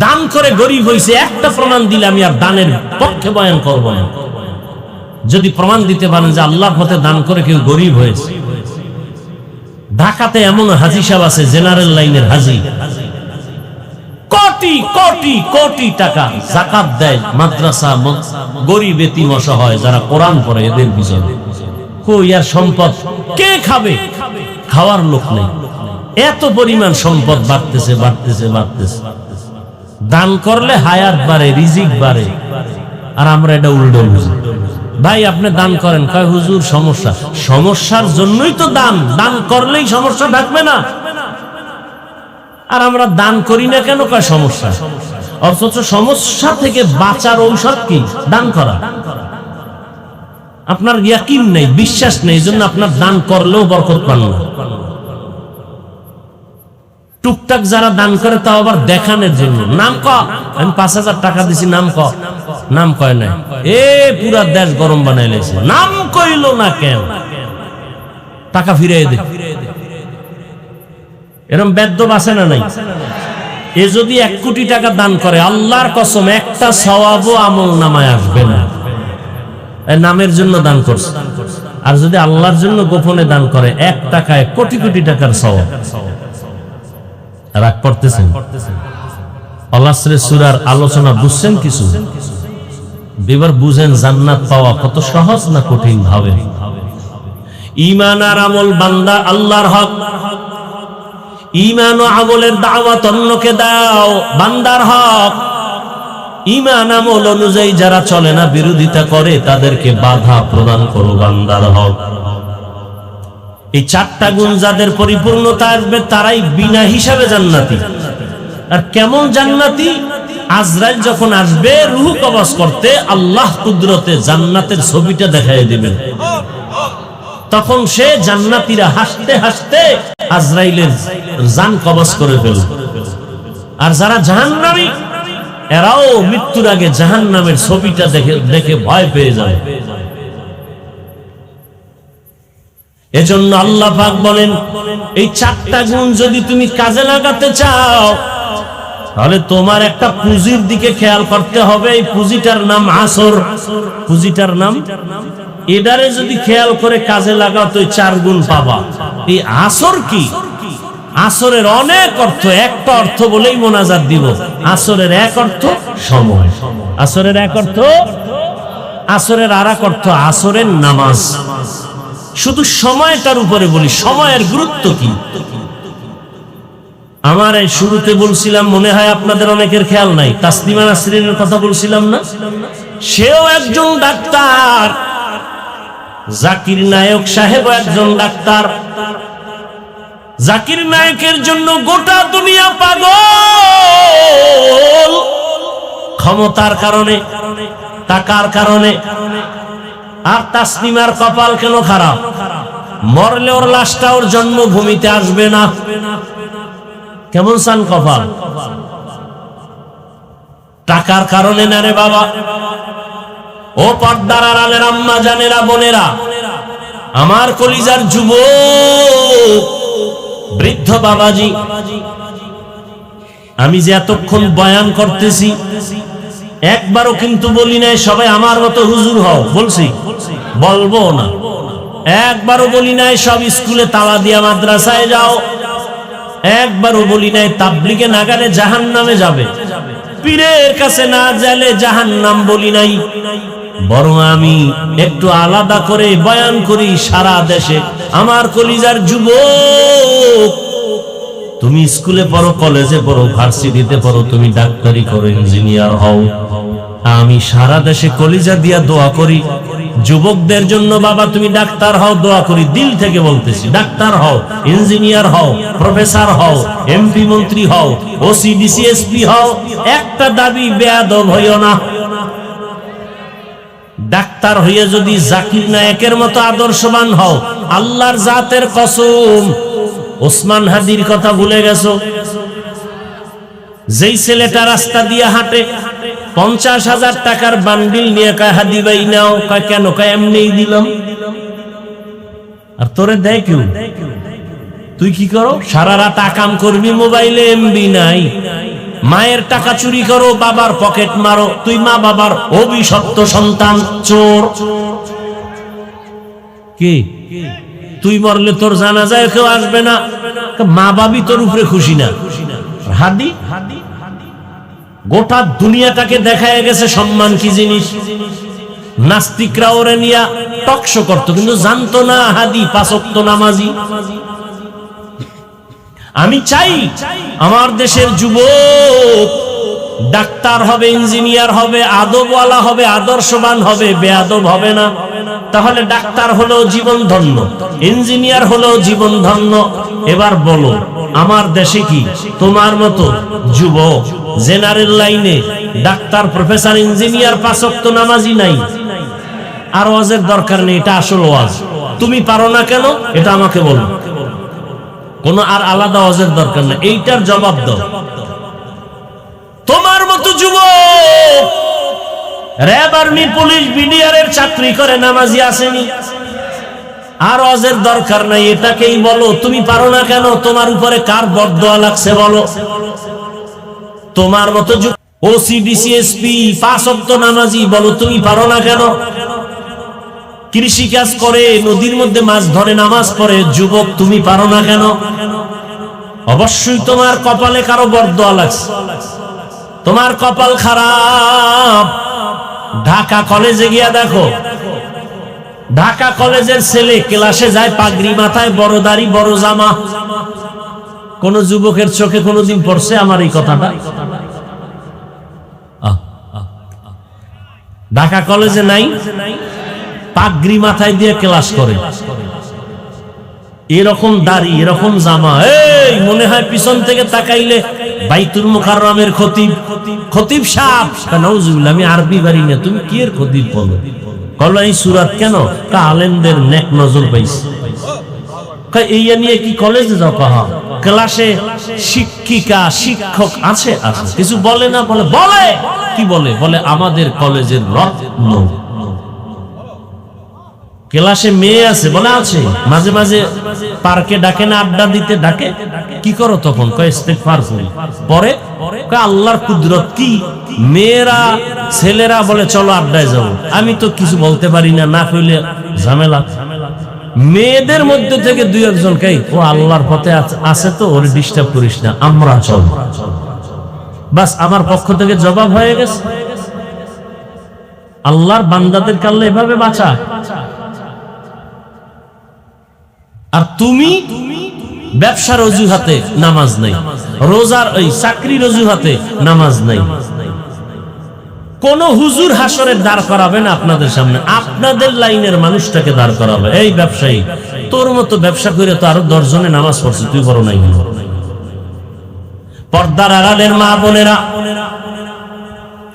দান করে গরিব হইছে, একটা প্রমাণ দিলে আমি আর দানের পক্ষে বয়ান করব না। যদি প্রমাণ দিতে পারেন যে আল্লাহর পথে দান করে কেউ গরিব হয়েছে। ঢাকাতে এমন হাজী সাহেব আছে, জেনারেল লাইনের হাজী, কোটি কোটি কোটি টাকা যাকাত দেয় মাদ্রাসা, গরিব এতিম অসহায় যারা কোরআন পড়ে, এদের পিছনে। কই আর সম্পদ কে খাবে? খাওয়ার লোক নেই। এত পরিমাণ সম্পদ বাড়তেছে বাড়তেছে বাড়তেছে। দান করলে হায়াত বাড়ে, রিজিক বাড়ে, আর আমরা এটা উল্টো বুঝি। ভাই আপনি দান করেন, কয় হুজুর সমস্যা। সমস্যার জন্যই তো দান, দান করলেই সমস্যা থাকবে না। আর আমরা দান করি না কেন? কয় সমস্যা। অথচ সমস্যা থেকে বাঁচার ঔষধ কি? দান করা। আপনার ইয়াকিন নেই, বিশ্বাস নেই, এই জন্য আপনার দান করলেও বরকত পান না। টুকটাক যারা দান করে, তাও আবার দেখানোর জন্য। নাম ক, আমি 5000 টাকা দিছি, নাম ক। নাম কয় নাই, এ পুরা দেশ গরম বানাই লেছে। নাম কইল না কেন? টাকা ফিরিয়ে দে। এরকম বেদ্যপ আছে না নাই? এ যদি 1 কোটি টাকা দান করে, আল্লাহর কসম একটা সওয়াবও আমল নামায় আসবে না। নামের জন্য দান করছে। আর যদি আল্লাহর জন্য গোপনে দান করে, 1 টাকায় কোটি কোটি টাকার সওয়াব। রাগ করতেছেন? আল্লাহ সূরার আলোচনা বুঝছেন কিছু? এবার বুঝেন জান্নাত পাওয়া কত সহজ না কঠিন ভাবে। ঈমান আর আমল বান্দা আল্লাহর হক। ঈমান ও আমলের দাওয়াত অন্যকে দাও, বান্দার হক। ঈমান আমল অনুযায়ী যারা চলে না, বিরোধিতা করে, তাদেরকে বাধা প্রদান করো বান্দার হক। এই চারটা গুণ যাদের পরিপূর্ণতা আসবে তারাই বিনা হিসাবে জান্নাতি। আর কেমন জান্নাতি? আজরাইল যখন আসবে রূহ কবজ করতে, আল্লাহ কুদরতে জান্নাতের ছবিটা দেখায় দিবেন। তখন সে জান্নাতীরা হাসতে হাসতে আজরাইলের জান কবজ করে ফেলবে। আর যারা জাহান্নামী, এরাও মৃত্যুর আগে জাহান্নামের ছবিটা দেখে ভয় পেয়ে যাবে। এজন্য আল্লাহ পাক বলেন, এই চারটা গুণ যদি তুমি কাজে লাগাতে চাও, তাহলে তোমার একটা পুঁজির দিকে খেয়াল করতে হবে। এই পুঁজিটার নাম আসর। পুঁজিটার নাম, এটারে যদি খেয়াল করে কাজে লাগাও তো 4 গুণ পাবা। এই আসর কি? আসরের অনেক অর্থ, একটা অর্থ বলেই মোনাজাত দিব। আসরের এক অর্থ সময়, আসরের এক অর্থ, আসরের আর এক অর্থ আসরের নামাজ। শুধু সময়টার উপরে বলি, সময়ের গুরুত্ব কি? আমার এই শুরুতে বলছিলাম, মনে হয় আপনাদের অনেকের খেয়াল নাই, তাসলিমা নাসরিনের কথা বলছিলাম না? সেও একজন ডাক্তার, জাকির নায়ক সাহেব একজন ডাক্তার। জাকির নায়কের জন্য গোটা দুনিয়া পাগল, ক্ষমতার কারণে, টাকার কারণে। আর তাসলিমার কপাল কেন খারাপ? মরলে ওর লাশটা ওর জন্মভূমিতে আসবে না। কেমন সান কপাল? টাকার কারণে না রে বাবা। ও পর্দার আড়ালের আম্মা জানেরা, বোনেরা, আমার কলিজার যুবক বৃদ্ধ বাবাজি, আমি যে এতক্ষণ বয়ান করতেছি একবারও কিন্তু বলি নাই সবাই আমার মতো হুজুর হও। বলছি? বলবো না। একবারও বলি নাই সব স্কুলে তালা দিয়া মাদ্রাসায় যাও। একবারও বলি নাই তাবলীগে না গেলে জাহান্নামে যাবে, পীরের কাছে না গেলে জাহান্নাম বলি নাই। বরং আমি একটু আলাদা করে বয়ান করি সারা দেশে। আমার কলিজার যুবক, তুমি স্কুলে পড়ো, কলেজে পড়ো, ভার্সিটিতে পড়ো, তুমি ডাক্তারি করো, ইঞ্জিনিয়ার হও, আমি সারা দেশে কলিজা দিয়া দোয়া করি যুবকদের জন্য। বাবা তুমি ডাক্তার হও, দোয়া করি, দিল থেকে বলতেছি। ডাক্তার হও, ইঞ্জিনিয়ার হও, প্রফেসর হও, এমপি মন্ত্রী হও, ওসি ডিসি এসপি হও, একটা দাবি বেয়াদব হইও না। ডাক্তার হইয়া যদি জাকির নায়কের মতো আদর্শবান হও, আল্লাহর জাতের কসম, ওসমান হাদির কথা ভুলে গেছো? যেই ছেলেটা রাস্তা দিয়ে হাঁটে, 50,000 টাকার বান্ডিল নিয়ে কয় হাদি ভাই নাও, কয় কেন? কয় এমনিই দিলাম। আর তোরে দেয় কেউ? তুই কি করো? সারা রাত আকাম করবি, মোবাইলে এমবি নাই। মায়ের টাকা চুরি করো, বাবার পকেট মারো, তুই মা বাবার অভিশপ্ত সন্তান, চোর। কি তুই মরলে তোর জানাজায় কেউ আসবে না, মা বাবি তোর উপরে খুশি না। হাদি গোটা দুনিয়াটাকে দেখায় গেছে সম্মান কি জিনিস। নাস্তিকরা ওরে নিয়া টকশো করত, কিন্তু জানতো না হাদি 5 ওয়াক্ত নামাজি। আমি চাই আমার দেশের যুবক ডাক্তার হবে, ইঞ্জিনিয়ার হবে, আদবওয়ালা হবে, আদর্শবান হবে, বেয়াদব হবে না। তাহলে ডাক্তার হলেও জীবন ধন্য, ইঞ্জিনিয়ার হলেও জীবন ধন্য। এবার বলো, আমার দেশে কি তোমার মতো যুবক জেনারেল লাইনে ডাক্তার, প্রফেসর, ইঞ্জিনিয়ার 5 ওয়াক্ত নামাজি নাই? আর ওয়াজের দরকার নেই, এটা আসল ওয়াজ। তুমি পারো না কেন এটা আমাকে বলো। কোন আর আলাদা ওয়াজের দরকার নেই, এইটার জবাব দাও। তোমার মতো যুবক র‍্যাব, আর্মি, পুলিশ, বিডিআর এর চাকরি করে নামাজি আসেনি? আর ওয়াজের দরকার নাই, এটাকেই বলো। তুমি পারো না কেন? তোমার উপরে কার বদদোয়া লাগছে বলো। তোমার মতো ওসি ডিসি এসপি 5 ওয়াক্ত নামাজি, বলো তুমি পারো না কেন? কৃষি কাজ করে, নদীর মধ্যে মাছ ধরে, নামাজ পড়ে, যুবক তুমি পারো না কেন? অবশ্যই তোমার কপালে কারো বদদোয়া লাগছে, তোমার কপাল খারাপ। ঢাকা কলেজে গিয়া দেখো, ঢাকা কলেজের ছেলে ক্লাসে যায় পাগড়ি মাথায়, বড় দাড়ি, বড় জামা। কোন যুবকের চোখে কোনদিন পড়ছে আমার এই কথাটা? ঢাকা কলেজে নাই, পাগড়ি মাথায় দিয়ে ক্লাস করে, এরকম দাড়ি, এরকম জামা, এই মনে হয় পিছন থেকে তাকাইলে বাইতুল মুকাররমের খতিব, খতিব সাহেব। নাউজুবিল্লাহ, আমি আরবি পারি না, তুমি কি এর খতিব বলো? বলো এই সূরাত কেন? আলেমদের নেক নজর পাইছে। এই নিয়ে কি কলেজে যাও? কাহা ক্লাসে শিক্ষিকা শিক্ষক আছে, আছে, কিছু বলে না? বলে, বলে কি বলে? বলে আমাদের কলেজের রত্ন। ক্লাসে মেয়ে আছে, বলে আছে, মাঝে মাঝে পার্কে ডাকে না, আড্ডা দিতে ডাকে, কি করো তখন? কয় ইস্তেগফার করি। পরে কয় আল্লাহর কুদরত কি, মেয়েরা ছেলেরা বলে চলো আড্ডায় যাবো। আমি তো কিছু বলতে পারি না, না কইলে ঝামেলা। মেয়েদের মধ্যে থেকে দুই একজন কে, ও আল্লাহর পথে আছে তো, ওর ডিস্টার্ব করিস না, আমরা চল। বাস আমার পক্ষ থেকে জবাব হয়ে গেছে। আল্লাহর বান্দাদেরকে আল্লাহ এভাবে বাঁচা। আর তুমি ব্যবসার অজুহাতে নামাজ নাই, রোজার ওই চাকরির অজুহাতে নামাজ নাই। কোন হুজুর হাসরের দাঁড় করাবে না আপনাদের সামনে, আপনাদের লাইনের মানুষটাকে দাঁড় করাবে। এই ব্যবসায়ী, তোর মতো ব্যবসা করে তো আরো 10 জনে নামাজ পড়ছে, তুই বড় নাই। পর্দার আড়ালের মা বোনেরা,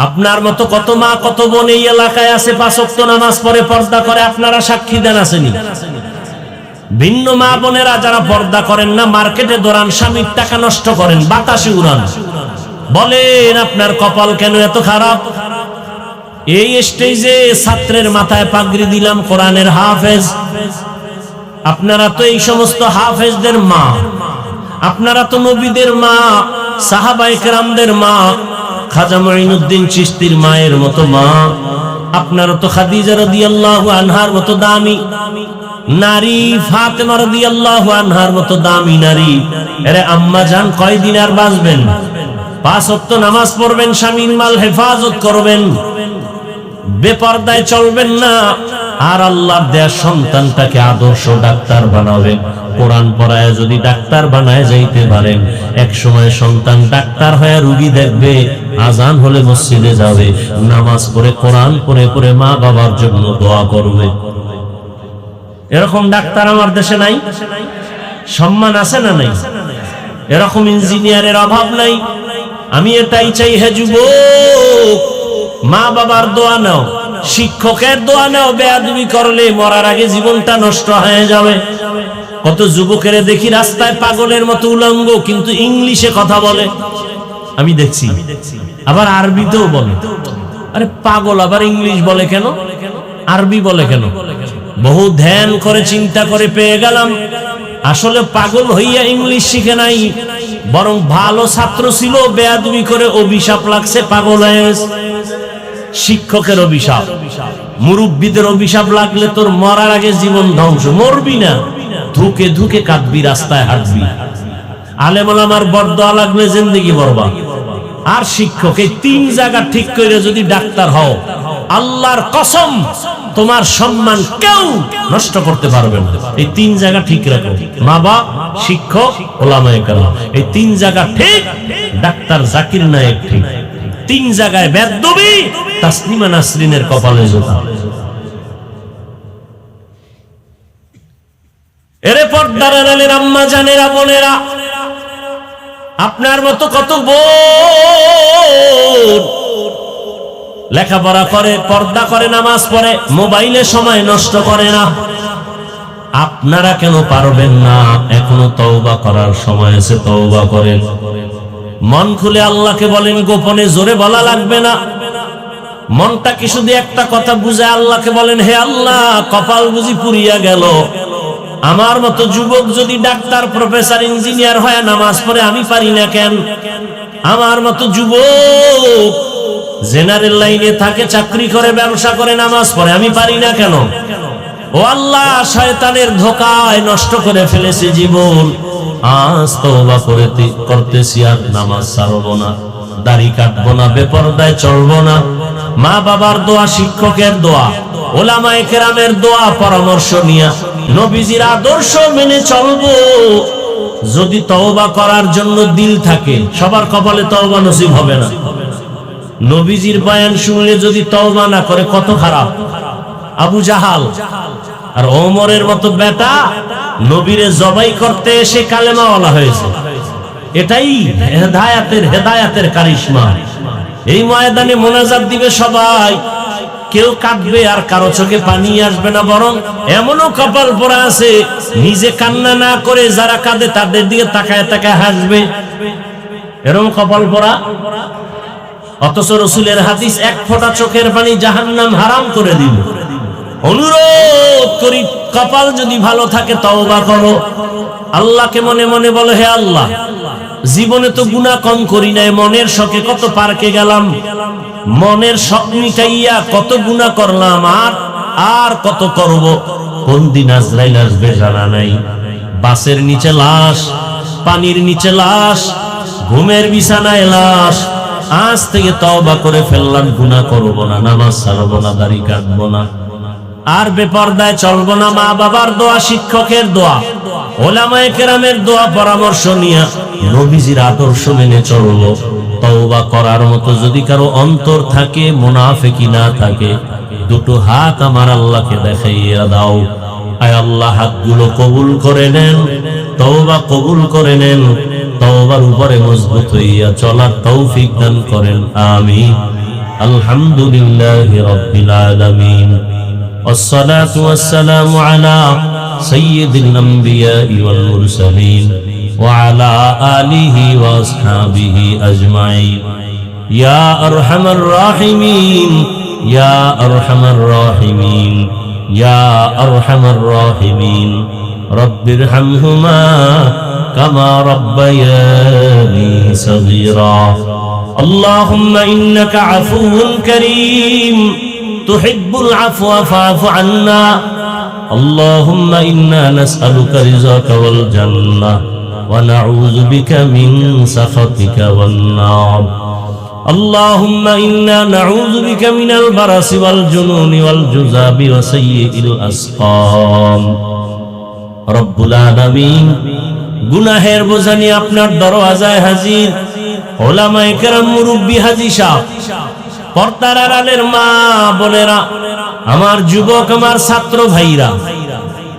আপনার মতো কত মা কত বোন এই এলাকায় আছে, 5 ওয়াক্ত নামাজ পড়ে, পর্দা করে, আপনারা সাক্ষী দেন আসেনি? ভিন্ন মা বোনেরা যারা পর্দা করেন না, মার্কেটে দৌড়ান, স্বামীর টাকা নষ্ট করেন, বাতাসে উড়ান, বলেন আপনার কপাল কেন এত খারাপ? এই স্টেজে ছাত্রের মাথায় পাগড়ি দিলাম, কোরআনের হাফেজ। আপনারা তো এই সমস্ত হাফেজদের মা, আপনারা তো নবীদের মা, সাহাবায়ে কেরামদের মা, খাজা মুঈনুদ্দিন চিশতির মায়ের মতো মা। আপনারা তো খাদিজা রাদিয়াল্লাহু আনহার মতো দামি নারী, ফাতেমা রাদিয়াল্লাহু আনহার মতো দামি নারী। আরে আম্মা জান, কয়দিন আর বাঁচবেন? 5 ওয়াক্ত নামাজ পড়বেন, স্বামীর মাল হেফাজত করবেন, বেপরদায় চলবেন না, আর আল্লাহর দেয়া সন্তানটাকে আদর্শ ডাক্তার বানাবেন। কোরআন পড়ায় যদি ডাক্তার বানায় যাইতে পারেন, এক সময় সন্তান ডাক্তার হয়ে রোগী দেখবে, আজান হলে মসজিদে যাবে, নামাজ পড়ে কোরআন পড়ে পড়ে মা বাবার জন্য দোয়া করবে। এরকম ডাক্তার আমার দেশে নাই? সম্মান আছে না নাই? এরকম ইঞ্জিনিয়ারের অভাব নাই? আমি এটাই চাই, হে যুবক, মা বাবার দোয়া নাও, শিক্ষকের দোয়া নাও। বেয়াদবি করলে মরার আগে জীবনটা নষ্ট হয়ে যাবে। কত যুবকের দেখি রাস্তায় পাগলের মতো উলঙ্গ, কিন্তু ইংলিশে কথা বলে, আমি দেখছি, আবার আরবিতেও বলে। আরে পাগল, আবার ইংলিশ বলে কেন, আরবি বলে কেন? বহু ধ্যান করে চিন্তা করে পেয়ে গেলাম, আসলে পাগল হইয়া ইংলিশ শিখে নাই, বরং ভালো ছাত্র ছিল, বেয়াদবি করে অভিশাপ লাগছে, পাগল হয়ে গেছে। শিক্ষকের অভিশাপ, মুরব্বীদের অভিশাপ লাগলে তোর মরার আগে জীবন ধ্বংস, মরবি না, ধুকে ধুকে কাঁদবি, রাস্তায় হাঁটবি। আলেম ওলামার বরদোয়া লাগলে জিন্দেগি বরবাদ। আর শিক্ষক, এই 3 জায়গা ঠিক করে যদি ডাক্তার হও, আল্লাহর কসম তোমার সম্মান কেউ নষ্ট করতে পারবে না। এই 3 জায়গা ঠিক রাখো, মা বাপ, শিক্ষক, ওলামায়ে কেরাম, এই 3 জায়গা ঠিক। ডাক্তার জাকির নায়েক ঠিক, 3 জায়গায় বেয়াদবি, তাসলিমা নাসরিনের কপালে জোতা। এরে পর্দার আড়ালের আম্মা জানেরা, বোনেরা, আপনার মতো কত বোন লেখাপড়া করে, পর্দা করে, নামাজ পড়ে, মোবাইলে সময় নষ্ট করে না। আপনারা কেন পারবেন না? এখনো তওবা করার সময় আছে, তওবা করেন। মন খুলে আল্লাহকে বলেন, গোপনে জোরে বলা লাগবে না। মনটা কি শুধু একটা কথা বুঝে আল্লাহকে বলেন, হে আল্লাহ, কপাল বুঝি পুড়িয়া গেল, আমার মতো যুবক যদি ডাক্তার, প্রফেসর, ইঞ্জিনিয়ার হয় নামাজ পড়ে, আমি পারি না কেন? আমার মতো যুবক জেনারেল লাইনে থাকে, চাকরি করে, ব্যবসা করে, নামাজ পড়ে, আমি পারি না কেন? ও আল্লাহ, শয়তানের ধোঁকায় নষ্ট করে ফেলেছি জীবন, আজ তওবা করতেছি, আর নামাজ ছাড়বো না, দাড়ি কাটবো না, বেপরদায় চলবো না। মা বাবার দোয়া, শিক্ষকের দোয়া, ওলামায়ে কেরামের দোয়া, পরামর্শ নিয়ে নবীজির আদর্শ মেনে চলবো। যদি তওবা করার জন্য দিল থাকে, সবার কপালে তওবা নসিব হবে না। নবীজির বয়ান শুনলে যদি তওবা না করে কত খারাপ। আবু জাহাল আর ওমরের মতো বেটা নবীরে জবাই করতে এসে কালেমাওয়ালা হয়েছে। এটাই হেদায়াতের কারিশমা। এই ময়দানে মোনাজাত দিবে সবাই, কেউ কাঁদবে আর কারো চোখে পানি আসবে না, বরং এমনও কপাল পরা আছে নিজে কান্না না করে যারা কাঁদে তাদের দিকে তাকায় তাকায় হাসবে, এরকম কপাল পরা। অথচ রাসূলের হাদিস, এক ফোঁটা চোখের পানি জাহান্নাম হারাম করে দিল। অনুরোধ করি, কপাল যদি ভালো থাকে তওবা করো। আল্লাহকে মনে মনে বলো, হে আল্লাহ, জীবনে তো গুনাহ কম করি নাই, মনের শখে কত পার্কে গেলাম, মনের শখ মিটাইয়া কত গুনাহ করলাম, আর কত করব। কোন দিন আজরাইল আসবে জানা নাই। বাসের নিচে লাশ, পানির নিচে লাশ, ঘুমের বিছানায় লাশ। আজ থেকে তওবা করে ফেললাম, গুনাহ করব না, নামাজ ছাড়বো না, দাড়ি কাটবো না, আর বেপরদায় চলবো না। মা বাবার দোয়া, শিক্ষকের দোয়া, ওলামায়ে কেরামের দোয়া পরামর্শ নিয়ে নবীজির আদর্শ মেনে চলবো। তওবা করার মতো যদি কারো অন্তর থাকে, মুনাফিকি না থাকে, দুটো হাত আমার আল্লাহকে দেখাইয়া দাও। আয় আল্লাহ, হাতগুলো কবুল করে নেন, তওবা কবুল করে নেন, তওবার উপরে মজবুত হইয়া চলার তৌফিক দান করেন। আমিন। আলহামদুলিল্লাহি রাব্বিল আলামিন। والصلاة والسلام على سيد الأنبياء والمرسلين وعلى آله وأصحابه أجمعين. يا أرحم الراحمين، يا أرحم الراحمين، يا أرحم الراحمين. رب ارحمهما كما ربياني صغيرا. اللهم إنك عفو كريم تحب العفو فاعف عنا. اللهم إنا نسألك رضاك والجنة ونعوذ بك من سخطك والنار. اللهم إنا نعوذ بك من البرص والجنون والجذاب وسيء الأسقام. رب العالمين, গুনাহের বোঝা নিয়ে আপনার দরওয়াজায় হাজির ওলামায়ে কেরাম, মুরব্বি, হাজী সাহেব, পর্দার আড়ালের মা বোনেরা, আমার যুবক, আমার ছাত্র ভাইরা,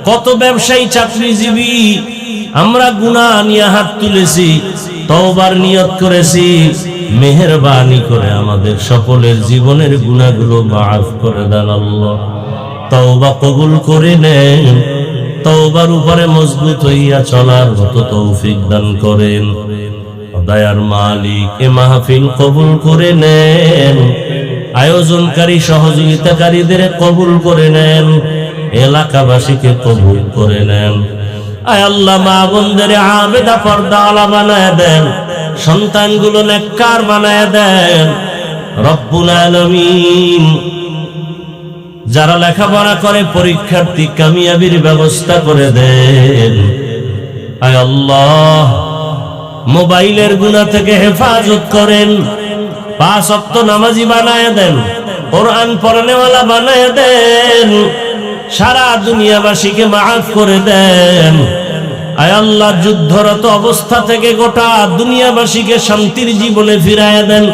কত ব্যবসায়ী, চাকরিজীবী, আমরা গুনাহ নিয়ে হাত তুলেছি, তওবার নিয়ত করেছি। মেহেরবানি করে আমাদের সকলের জীবনের গুনাহগুলো মাফ করে দেন আল্লাহ। তওবা কবুল করে নেন, তওবার উপরে মজবুত হইয়া চলার মতো তৌফিক দান করেন। দয়ার মালিক, এ মাহফিল কবুল করে নেন, আয়োজনকারী সহযোগিতাকারীদের কবুল করে নেন, এলাকাবাসীকে কবুল করে নেন। আয় আল্লাহ, মা বোনদের আবেদা পর্দাওয়ালা বানায় দেন, সন্তানগুলো নেককার বানায় দেন। রব্বুল আলামিন, যারা লেখাপড়া করে পরীক্ষার্থী, কামিয়াবির ব্যবস্থা করে দেন। আয় আল্লাহ, মোবাইলের গুনাহ থেকে হেফাজত করেন, 5 ওয়াক্ত নামাজি বানায় দেন, কোরআন পড়নেওয়ালা বানায় দেন, সারা দুনিয়াবাসীকে মাফ করে দেন। আয় আল্লাহ, যুদ্ধরত অবস্থা থেকে গোটা দুনিয়াবাসীকে শান্তির জীবনে ফিরায় দেন।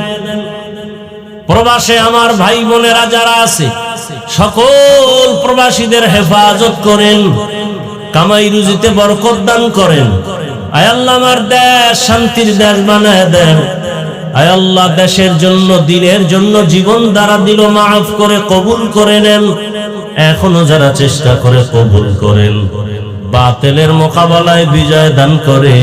প্রবাসে আমার ভাই বোনেরা যারা আছে, সকল প্রবাসীদের হেফাজত করেন, কামাই রুজিতে বরকত দান করেন। আয় আল্লাহ, আমার দেশ শান্তির দেশ বানায় দেন। আয় আল্লাহ, দেশের জন্য, দিনের জন্য জীবন দ্বারা দিল, মাফ করে কবুল করে নেন। এখনো যারা চেষ্টা করে কবুল করেন, বাতিলের মোকাবেলায় বিজয় দান করে।